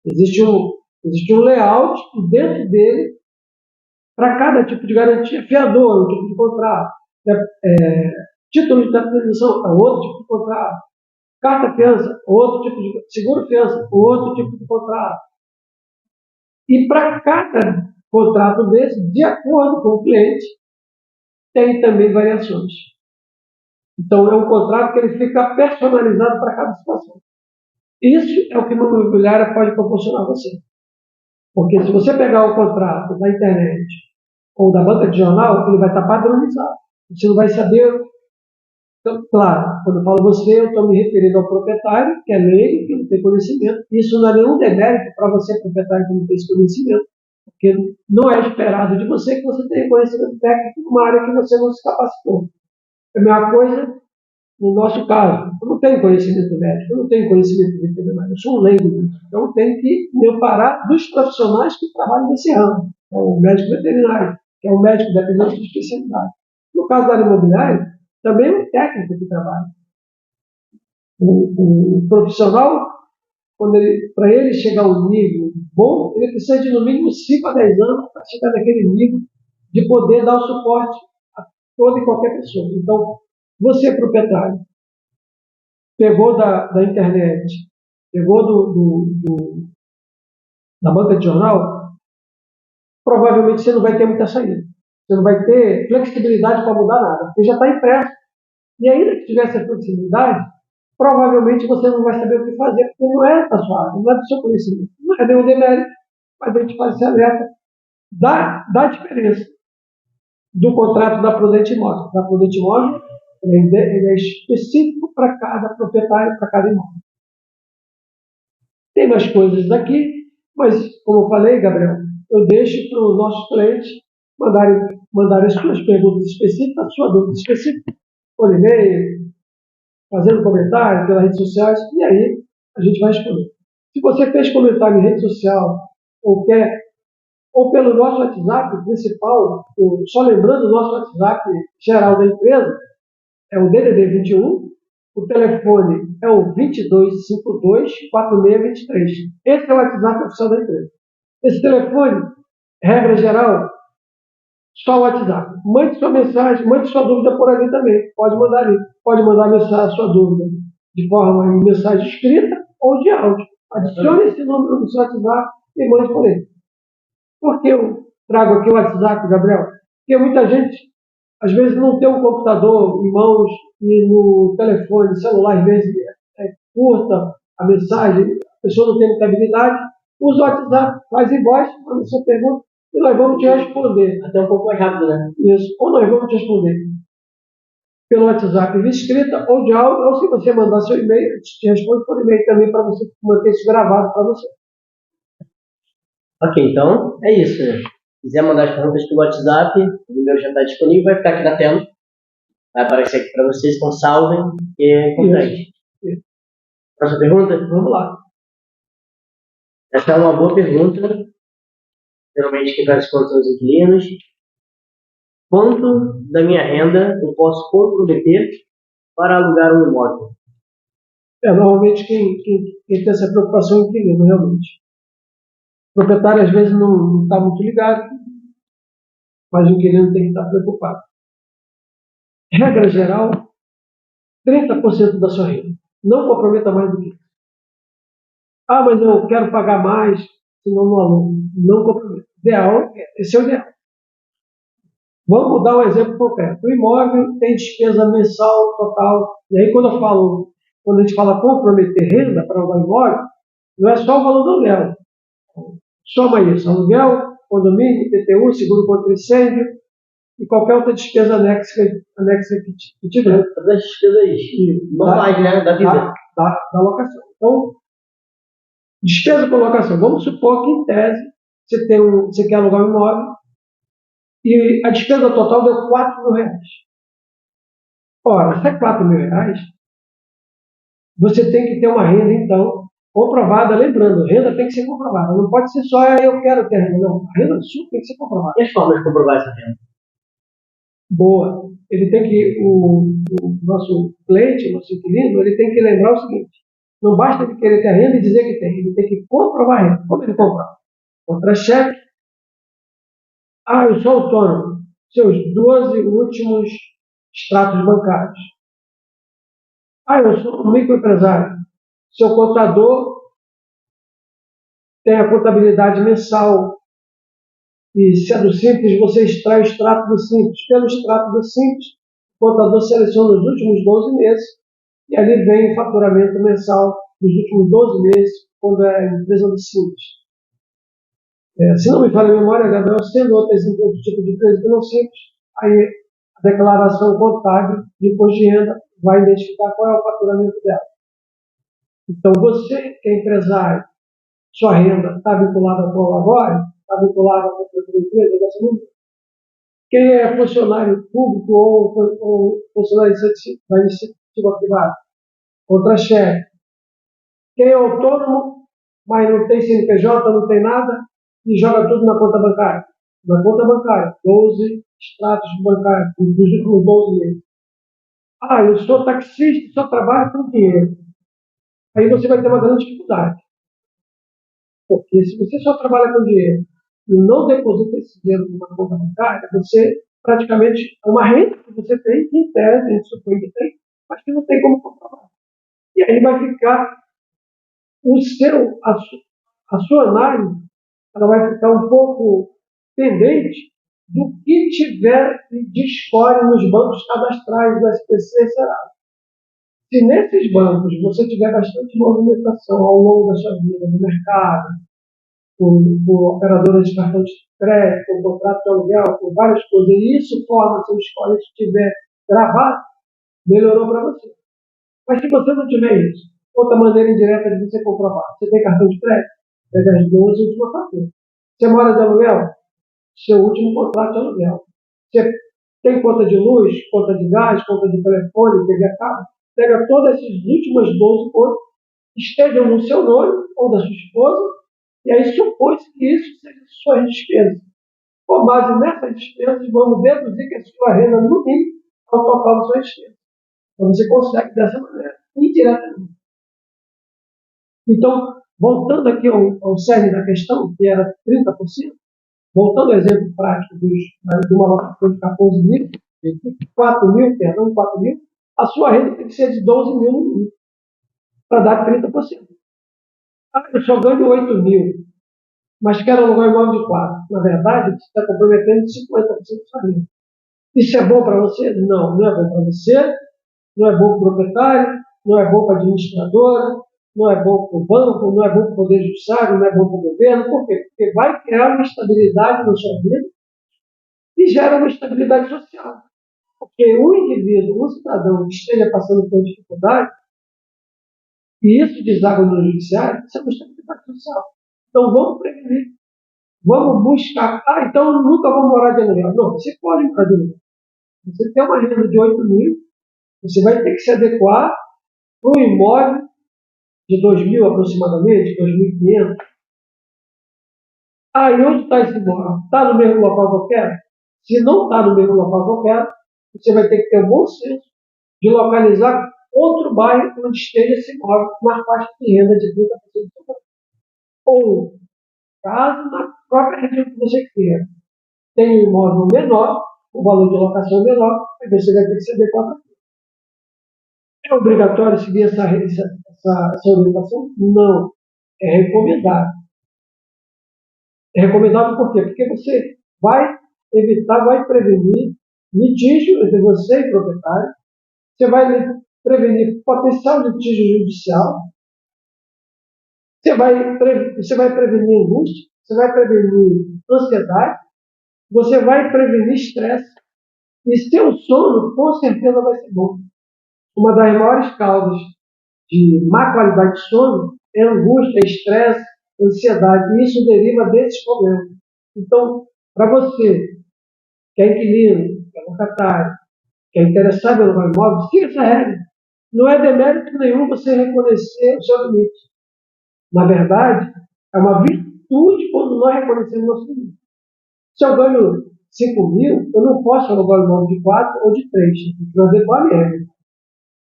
Existe um layout e dentro dele, para cada tipo de garantia, fiador, um tipo de contrato, título de transição, outro tipo de contrato, carta fiança, outro tipo de seguro fiança, outro tipo de contrato. E para cada contrato desse, de acordo com o cliente, tem também variações. Então é um contrato que ele fica personalizado para cada situação. Isso é o que uma imobiliária pode proporcionar a você. Porque se você pegar o contrato da internet ou da banca de jornal, ele vai estar padronizado. Você não vai saber. Então, claro, quando eu falo você, eu estou me referindo ao proprietário, que é leigo, que não tem conhecimento. Isso não é nenhum demérito para você, proprietário, que não tem esse conhecimento, porque não é esperado de você que você tenha conhecimento técnico numa área que você não se capacitou. É a mesma coisa no nosso caso. Eu não tenho conhecimento médico, eu não tenho conhecimento veterinário, eu sou um leigo. Então, eu tenho que me amparar dos profissionais que trabalham nesse ramo. É o médico veterinário, que é o médico dependente de especialidade. No caso da área imobiliária, também é um técnico que trabalha. O profissional, para ele chegar a um nível bom, ele precisa de no mínimo 5 a 10 anos para chegar naquele nível de poder dar o suporte a toda e qualquer pessoa. Então, você, proprietário, pegou da internet, pegou da banca de jornal, provavelmente você não vai ter muita saída. Você não vai ter flexibilidade para mudar nada, porque já está impresso. E ainda que tivesse a flexibilidade, provavelmente você não vai saber o que fazer, porque não é da sua área, não é do seu conhecimento. Não é nenhum demérito, mas a gente faz esse alerta da diferença do contrato da Prudente Imóvel. Da Prudente Imóvel, ele é específico para cada proprietário, para cada imóvel. Tem mais coisas daqui, mas, como eu falei, Gabriel, eu deixo para os nossos clientes mandarem as suas perguntas específicas, a sua dúvida específica, por e-mail, fazendo comentário pelas redes sociais, e aí a gente vai responder. Se você fez comentário em rede social, ou pelo nosso WhatsApp principal, só lembrando, o nosso WhatsApp geral da empresa é o DDD 21, o telefone é o 2252-4623. Esse é o WhatsApp oficial da empresa. Esse telefone, regra geral, só o WhatsApp. Mande sua mensagem, mande sua dúvida por ali também. Pode mandar ali. Pode mandar mensagem, sua dúvida de forma em mensagem escrita ou de áudio. Adicione esse número no seu WhatsApp e mande por ele. Por que eu trago aqui o WhatsApp, Gabriel? Porque muita gente, às vezes, não tem um computador em mãos e no telefone, celular, às vezes é curta a mensagem, a pessoa não tem muita habilidade. Usa o WhatsApp, faz em voz, manda sua pergunta e nós vamos te responder. Até um pouco mais rápido, né? Isso. Ou nós vamos te responder pelo WhatsApp via escrita ou de áudio, ou se você mandar seu e-mail, a gente te responde por e-mail também para você manter isso gravado para você. Ok, então é isso. Se quiser mandar as perguntas pelo WhatsApp, o e-mail já está disponível, vai ficar aqui na tela. Vai aparecer aqui para vocês, então salvem, que é importante. Isso. Próxima pergunta? Vamos lá. Essa é uma boa pergunta. Geralmente quem faz contas são os inquilinos. Quanto da minha renda eu posso comprometer para alugar um imóvel? Normalmente quem tem essa preocupação é o inquilino, realmente. O proprietário às vezes não está muito ligado, mas o inquilino tem que estar preocupado. Regra geral, 30% da sua renda. Não comprometa mais do que isso. Ah, mas eu quero pagar mais, senão não alugo. Não comprometa. Ideal, esse é o ideal. Vamos dar um exemplo concreto. O imóvel tem despesa mensal total. E aí, quando a gente fala comprometer renda para o imóvel, não é só o valor do aluguel. Soma isso: aluguel, condomínio, IPTU, seguro contra incêndio e qualquer outra despesa anexa que tiver. Todas as despesas normais, né? Da vida. Da locação. Então, despesa por locação. Vamos supor que, em tese, você quer alugar um imóvel e a despesa total deu R$ 4.000. Ora, se é R$ 4.000, você tem que ter uma renda, então, comprovada. Lembrando, renda tem que ser comprovada. Não pode ser só eu quero ter renda, não. A renda sua tem que ser comprovada. E as formas de comprovar essa renda? Boa. Ele tem que, o nosso cliente, o nosso inquilino, ele tem que lembrar o seguinte: não basta ele querer ter renda e dizer que tem, ele tem que comprovar a renda. Como ele comprova? Contra-cheque. Ah, eu sou autônomo. Seus 12 últimos extratos bancários. Ah, eu sou um microempresário. Seu contador tem a contabilidade mensal. E se é do Simples, você extrai o extrato do Simples. Pelo extrato do Simples, o contador seleciona os últimos 12 meses e ali vem o faturamento mensal dos últimos 12 meses, quando é a empresa do Simples. Se não me falha a memória, Gabriel, sendo outro tipo de empresa que não Simples, aí a declaração contábil de imposto de renda vai identificar qual é o faturamento dela. Então, você que é empresário, sua renda está vinculada ao prolabore, está vinculada à própria empresa, quem é funcionário público ou funcionário da iniciativa privada, contra-cheque. Quem é autônomo, mas não tem CNPJ, não tem nada, e joga tudo na conta bancária. Na conta bancária, 12 extratos bancários dos últimos 12 meses. Ah, eu sou taxista, só trabalho com dinheiro. Aí você vai ter uma grande dificuldade. Porque se você só trabalha com dinheiro e não deposita esse dinheiro numa conta bancária, você praticamente é uma renda que você tem, que em tese, a gente supõe que tem, mas que não tem como comprovar. E aí vai ficar a sua análise, ela vai ficar um pouco pendente do que tiver de score nos bancos cadastrais do SPC e Serasa. Se nesses bancos você tiver bastante movimentação ao longo da sua vida no mercado, com operadoras de cartão de crédito, com contrato de aluguel, com várias coisas, e isso forma seu score se tiver gravado, melhorou para você. Mas se você não tiver isso, outra maneira indireta de você comprovar: você tem cartão de crédito, pega as 12 últimas faturas. Você mora de aluguel, seu último contrato de aluguel. Você tem conta de luz, conta de gás, conta de telefone, TV a cabo, pega todas essas últimas 12 contas, estejam no seu nome ou da sua esposa, e aí supõe-se que isso seja suas despesas. Com base nessas despesas, vamos deduzir que a sua renda, no mínimo, é o total da sua despesa. Então você consegue dessa maneira, indiretamente. Então, voltando aqui ao cerne da questão, que era 30%, voltando ao exemplo prático de uma locação de 14 mil, de 4 mil, perdão, 4 mil, a sua renda tem que ser de 12 mil no mínimo, para dar 30%. Ah, eu só ganho 8 mil, mas quero alugar um imóvel de 4. Na verdade, você está comprometendo 50% da sua renda. Isso é bom para você? Não, não é bom para você, não é bom para o proprietário, não é bom para a administradora, não é bom para o banco, não é bom para o Poder Judiciário, não é bom para o governo. Por quê? Porque vai criar uma estabilidade na sua vida e gera uma estabilidade social. Porque o indivíduo, o cidadão que esteja passando por dificuldade, e isso deságua no judiciário, isso é uma estabilidade social. Então vamos prevenir. Vamos buscar. Ah, então eu nunca vou morar de aluguel. Não, você pode morar de aluguel. Você tem uma renda de 8 mil, você vai ter que se adequar para um imóvel de 2 mil aproximadamente, 2.500. Ah, e onde está esse imóvel? Está no mesmo local que eu quero? Se não está no mesmo local que eu quero, você vai ter que ter um bom senso de localizar outro bairro onde esteja esse imóvel na faixa de renda de 30% do seu valor. Ou, caso na própria região que você queira tem um imóvel menor, o valor de locação menor, aí você vai ter que se adequar para aquilo. É obrigatório seguir essa orientação? Não. É recomendado. É recomendado por quê? Porque você vai evitar, vai prevenir litígio entre você e o proprietário, você vai prevenir potencial litígio judicial, você vai prevenir angústia, você vai prevenir ansiedade, você vai prevenir estresse, e seu sono com certeza vai ser bom. Uma das maiores causas de má qualidade de sono é angústia, estresse, ansiedade, e isso deriva desses problemas. Então, para você que é inquilino, que é locatário, que é interessado no imóvel, siga essa regra. Não é demérito nenhum você reconhecer o seu limite. Na verdade, é uma virtude quando nós reconhecemos o nosso limite. Se eu ganho 5.000, eu não posso alugar um imóvel de 4 ou de 3. Eu adequar a minha regra.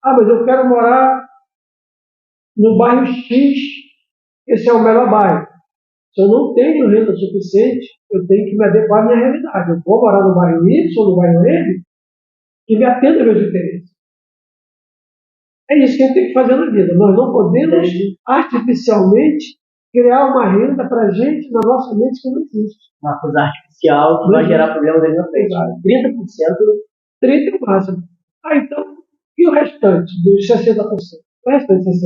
Ah, mas eu quero morar no bairro X, esse é o melhor bairro. Se eu não tenho renda suficiente, eu tenho que me adequar à minha realidade. Eu vou morar no bairro Y ou no bairro M que me atenda aos meus interesses. É isso que a gente tem que fazer na vida. Nós não podemos artificialmente criar uma renda para a gente na nossa mente que não existe. Uma coisa artificial que vai gerar problema dali na frente. 30%. 30% é o máximo. Ah, então, e o restante dos 60%? O restante dos 60%,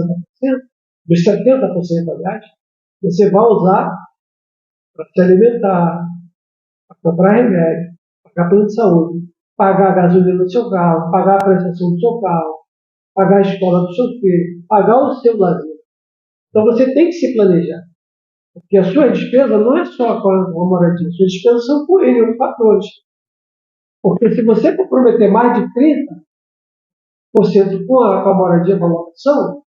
dos 70%, aliás, você vai usar para se alimentar, para comprar remédio, pagar plano de saúde, pagar a gasolina do seu carro, pagar a prestação do seu carro, pagar a escola do seu filho, pagar o seu lazer. Então você tem que se planejar. Porque a sua despesa não é só com a moradia, suas despesas são com N outros fatores. Porque se você comprometer mais de 30% com a moradia, com a locação,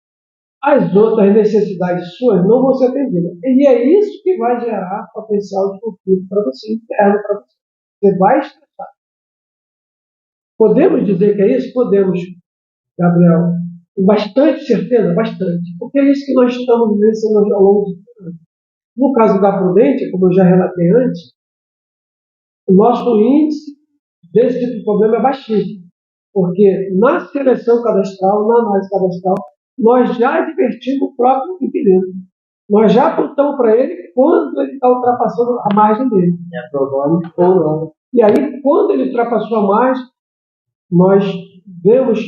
as outras necessidades suas não vão ser atendidas. E é isso que vai gerar potencial de conflito para você, interno para você. Você vai estressar. Podemos dizer que é isso? Podemos, Gabriel. Com bastante certeza, bastante. Porque é isso que nós estamos vivendo ao longo do ano. No caso da Prudente, como eu já relatei antes, o nosso índice desse tipo de problema é baixíssimo. Porque na seleção cadastral, na análise cadastral, nós já advertimos o próprio inquilino. Nós já apontamos para ele quando ele está ultrapassando a margem dele. É provável ou não. E aí, quando ele ultrapassou a margem, nós vemos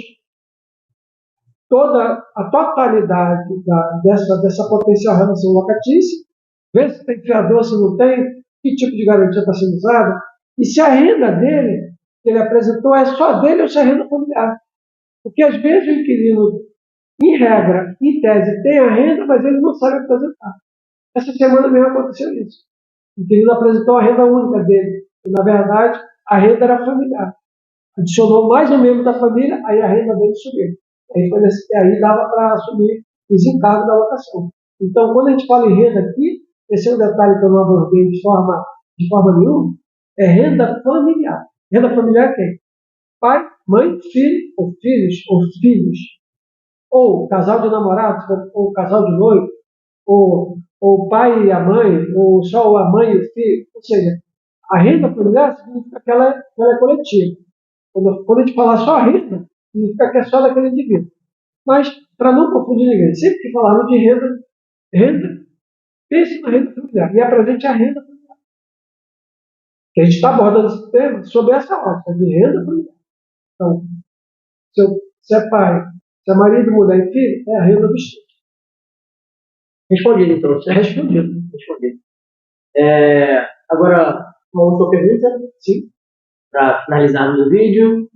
toda a totalidade dessa potencial relação locatícia, ver se tem fiador, se não tem, que tipo de garantia está sendo usada, e se a renda dele, que ele apresentou, é só dele ou se é renda familiar. Porque às vezes o inquilino, em regra, em tese, tem a renda, mas ele não sabe apresentar. Essa semana mesmo aconteceu isso. O inquilino apresentou a renda única dele, e na verdade a renda era familiar. Adicionou mais um membro da família, aí a renda dele subiu. Aí dava para assumir os encargos da locação. Então, quando a gente fala em renda aqui, esse é um detalhe que eu não abordei de forma nenhuma, é renda familiar. Renda familiar é quem? Pai, mãe, filho, ou filhos, ou casal de namorados, ou casal de noivo, ou o pai e a mãe, ou só a mãe e o filho. Ou seja, a renda familiar significa que ela é coletiva. Quando a gente fala só a renda, significa que é só daquele indivíduo. Mas, para não confundir ninguém, sempre que falarmos de renda, pense na renda familiar e apresente a renda familiar. Que a gente está abordando esse tema sob essa ótica de renda familiar. Então, se é pai, se é marido, mulher e filho, é a renda dos filhos. Respondido, então. Respondido. Agora, uma última pergunta. Sim. Para finalizarmos o vídeo.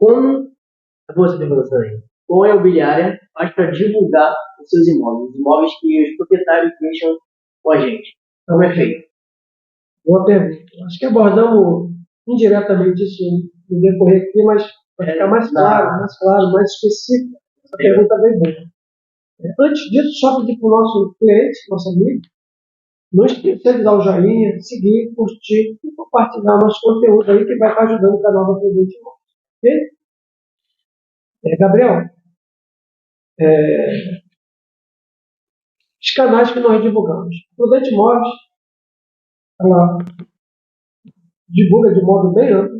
Como a imobiliária faz para divulgar os seus imóveis? Os imóveis que os proprietários deixam com a gente. Como é feito? Boa pergunta. Acho que abordamos indiretamente isso no decorrer aqui, mas para ficar mais claro, mais específico. Essa pergunta é bem boa. Antes disso, só pedir para o nosso cliente, nosso amigo, não esquecer de dar o joinha, seguir, curtir e compartilhar nosso conteúdo aí que vai estar ajudando o canal da Prudente. Ok? Gabriel, os canais que nós divulgamos. A Prudente Imóveis, ela divulga de modo bem amplo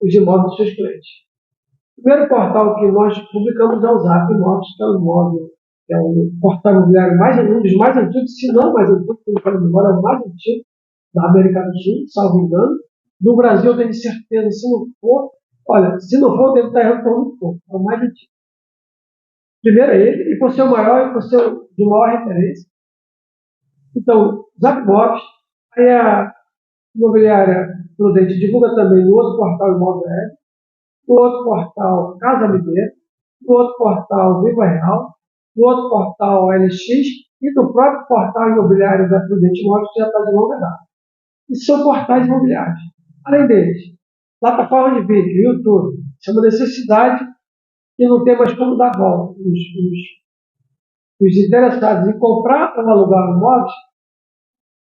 os imóveis dos seus clientes. O primeiro portal que nós publicamos é o Zap Imóveis, que é o portal imobiliário um dos mais antigos, se não mais antigo, porque é o mais antigo da América do Sul, salvo engano. No Brasil, eu tenho certeza, se não for, se não for, eu devo estar errando por muito pouco, é o mais antigo. Primeiro é ele, e por ser o maior, e por ser de maior referência. Então, Zap Imóveis, aí a imobiliária Prudente divulga também no outro portal Imóvel Web, no outro portal Casa Mineira, no outro portal Viva Real, no outro portal OLX e no próprio portal imobiliário da Prudente Imóveis, que já está de longa data. E são portais imobiliários. Além deles, plataforma de vídeo, YouTube, isso é uma necessidade que não tem mais como dar volta. Os interessados em comprar ou alugar imóveis,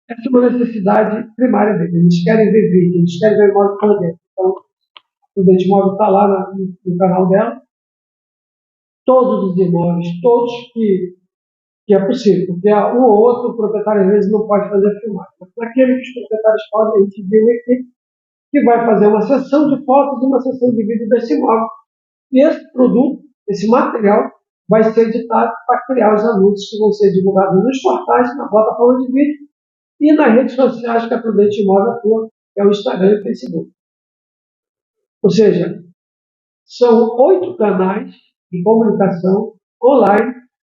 essa é uma necessidade primária deles. Eles querem ver vídeo, eles querem ver imóvel para dentro. Então, a Prudente Imóvel está lá no canal dela. Todos os imóveis, todos que é possível, porque um ou outro proprietário às vezes não pode fazer filmagem. Mas para aquele que os proprietários podem, a gente viu uma equipe que vai fazer uma sessão de fotos e uma sessão de vídeo desse imóvel. E esse produto, esse material, vai ser editado para criar os anúncios que vão ser divulgados nos portais, na plataforma de vídeo e nas redes sociais que a Prudente Imóvel atua, que é o Instagram e o Facebook. Ou seja, são 8 canais de comunicação online,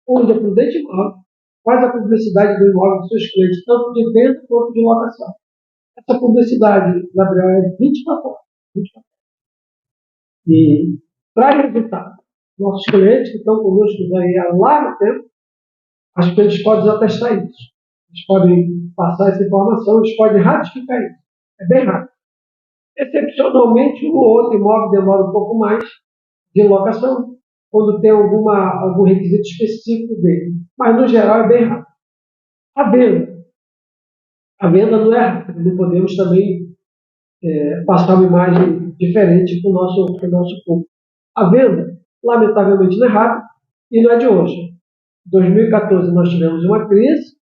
onde a Prudente Imóvel faz a publicidade do imóvel dos seus clientes, tanto de venda quanto de locação. Essa publicidade, Gabriel, é 24 horas. E traz resultado. Nossos clientes que estão conosco aí há largo tempo, acho que eles podem atestar isso. Eles podem passar essa informação, eles podem ratificar isso. É bem rápido. Excepcionalmente, um ou outro imóvel demora um pouco mais de locação, quando tem algum requisito específico dele. Mas, no geral, é bem rápido. A venda. A venda não é rápida. Não podemos também passar uma imagem diferente para o nosso público. A venda, lamentavelmente, não é rápida e não é de hoje. Em 2014, nós tivemos uma crise.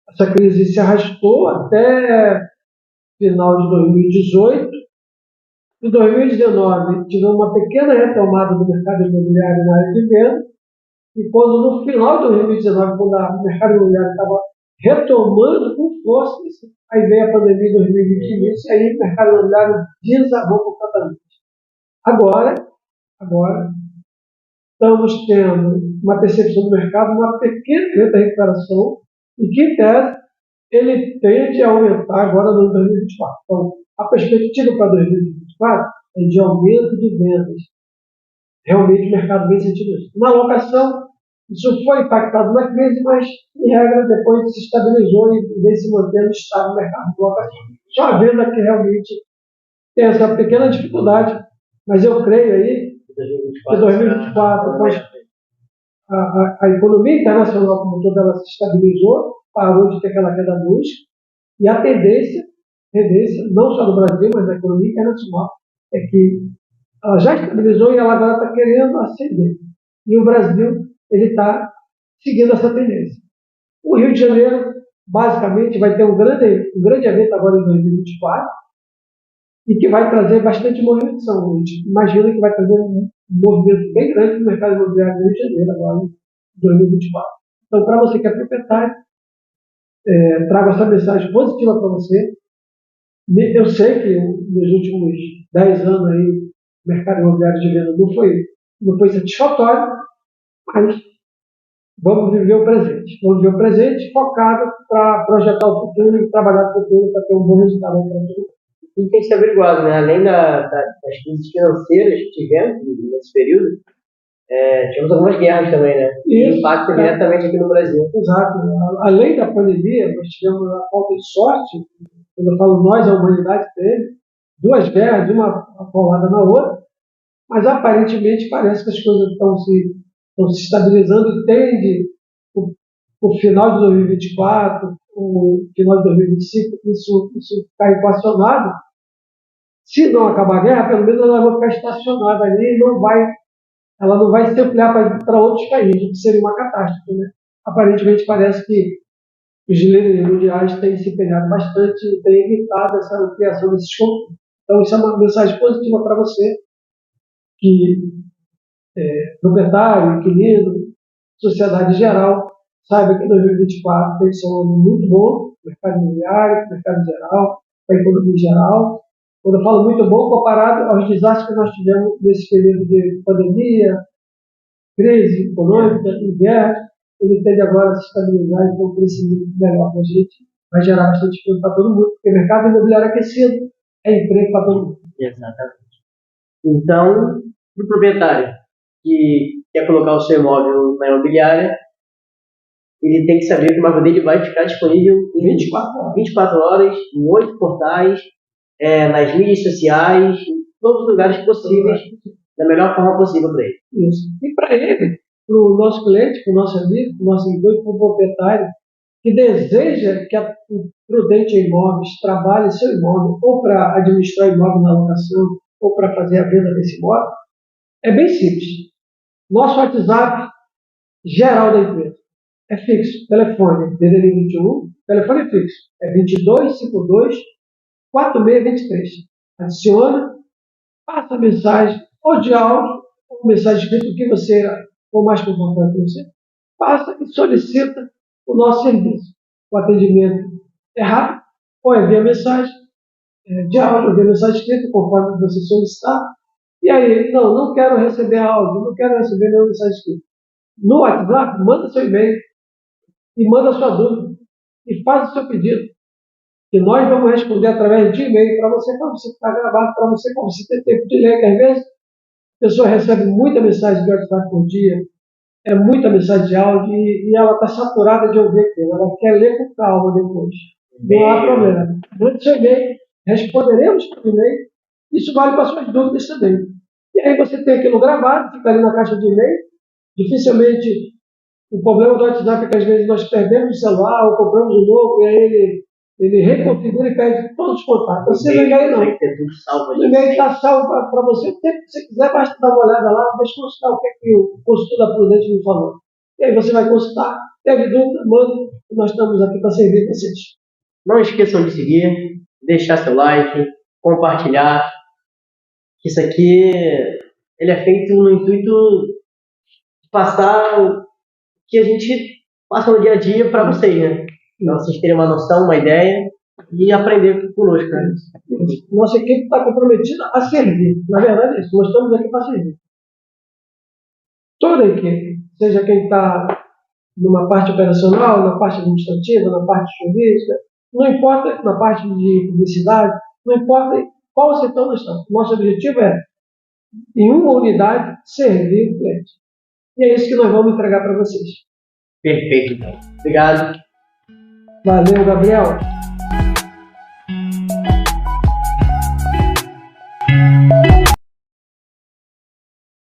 Essa crise se arrastou até final de 2018. Em 2019, tivemos uma pequena retomada do mercado imobiliário na área de venda. E quando no final de 2019, quando o mercado imobiliário estava retomando com força, aí veio a pandemia de 2020 e aí o mercado imobiliário desabou completamente. Agora, estamos tendo uma percepção do mercado, uma pequena recuperação, e que, em tese, ele tende a aumentar agora no 2024. Então, a perspectiva para 2024 é de aumento de vendas. Realmente o mercado vem sentindo isso. Na locação, isso foi impactado na crise, mas, em regra, depois se estabilizou e vem se mantendo estável no mercado de locação. Só a venda que realmente tem essa pequena dificuldade, mas eu creio aí que 2024, a economia internacional como toda ela se estabilizou, parou de ter aquela queda brusca, e a tendência, não só no Brasil, mas na economia internacional, é que ela já estabilizou e ela agora está querendo ascender. E o Brasil ele está seguindo essa tendência. O Rio de Janeiro, basicamente, vai ter um grande evento agora em 2024 e que vai trazer bastante movimentação. A gente imagina que vai trazer um movimento bem grande no mercado imobiliário do Rio de Janeiro agora em 2024. Então, para você que é proprietário, trago essa mensagem positiva para você. Eu sei que nos últimos 10 anos aí, o mercado imobiliário de venda não foi satisfatório, mas vamos viver o presente. Vamos viver o presente focado para projetar o futuro e trabalhar o futuro para ter um bom resultado para todo mundo. Tudo tem que ser averiguado, né? Além das crises financeiras que tivemos nesse período, tivemos algumas guerras também, né? E impacto diretamente aqui no Brasil. Exato. Além da pandemia, nós tivemos a falta de sorte, quando eu falo nós, a humanidade teve, 2 guerras, uma colada na outra, mas aparentemente parece que as coisas estão se estabilizando e tende o final de 2024, o final de 2025, isso ficar equacionado, Se não acabar a guerra, pelo menos ela vai ficar estacionada ali e ela não vai se ampliar para outros países, o que seria uma catástrofe, né? Aparentemente parece que os líderes mundiais têm se empenhado bastante e têm evitado essa ampliação desses conflitos. Então, isso é uma mensagem positiva para você, que é proprietário, inquilino, sociedade em geral, saiba que 2024 tem que ser um ano muito bom, mercado imobiliário, mercado geral, para a economia em geral. Quando eu falo muito bom, comparado aos desastres que nós tivemos nesse período de pandemia, crise econômica e guerra, ele tende agora a se estabilizar e ter um crescimento melhor para a gente, vai gerar bastante emprego para todo mundo, porque o mercado imobiliário aquecido é emprego para todo mundo. Exatamente. Então, para o proprietário que quer colocar o seu imóvel na imobiliária, ele tem que saber que o imóvel dele vai ficar disponível em 24 horas, em 8 portais, nas mídias sociais, em todos os lugares possíveis, da melhor forma possível para ele. Isso. E para ele, para o nosso cliente, para o nosso amigo, para o nosso seguidor, para o proprietário, que deseja que a Prudente Imóveis trabalhe seu imóvel, ou para administrar o imóvel na locação, ou para fazer a venda desse imóvel, é bem simples. Nosso WhatsApp geral da empresa é fixo, telefone DDD 21, telefone fixo, é 2252 4623. Adiciona, passa a mensagem, ou de áudio, ou mensagem escrita, o que você for mais confortável para você, passa e solicita o nosso serviço. O atendimento é rápido, ou é via mensagem, de áudio, ou via mensagem escrita, conforme você solicitar. E aí, não quero receber áudio, não quero receber nenhuma mensagem escrita. No WhatsApp, manda seu e-mail e manda sua dúvida e faz o seu pedido. Que nós vamos responder através de e-mail para você ficar gravado, para você ter tempo de ler, que às vezes a pessoa recebe muita mensagem de WhatsApp por dia, é muita mensagem de áudio e ela está saturada de ouvir aquilo, ela quer ler com calma depois. Não há problema. Mande seu e-mail, responderemos por e-mail, isso vale para suas dúvidas também. E aí você tem aquilo gravado, fica ali na caixa de e-mail, dificilmente o problema do WhatsApp é que às vezes nós perdemos o celular ou compramos um novo e aí ele reconfigura e perde todos os contatos. Você não e-mail não. O e-mail está salvo para você. O tempo que você quiser, basta dar uma olhada lá, deixa eu consultar o que o consultor da Prudente me falou. E aí você vai consultar, pede dúvida, manda, e nós estamos aqui para servir vocês. Não esqueçam de seguir, deixar seu like, compartilhar. Isso aqui ele é feito no intuito de passar o que a gente passa no dia a dia para vocês, né? Para vocês terem uma noção, uma ideia e aprender conosco. Né? Nossa equipe está comprometida a servir. Na verdade é isso, nós estamos aqui para servir. Toda a equipe, seja quem está numa parte operacional, na parte administrativa, na parte jurídica, não importa na parte de publicidade, não importa qual setor nós estamos. Nosso objetivo é, em uma unidade, servir o cliente. E é isso que nós vamos entregar para vocês. Perfeito, então. Obrigado. Valeu, Gabriel.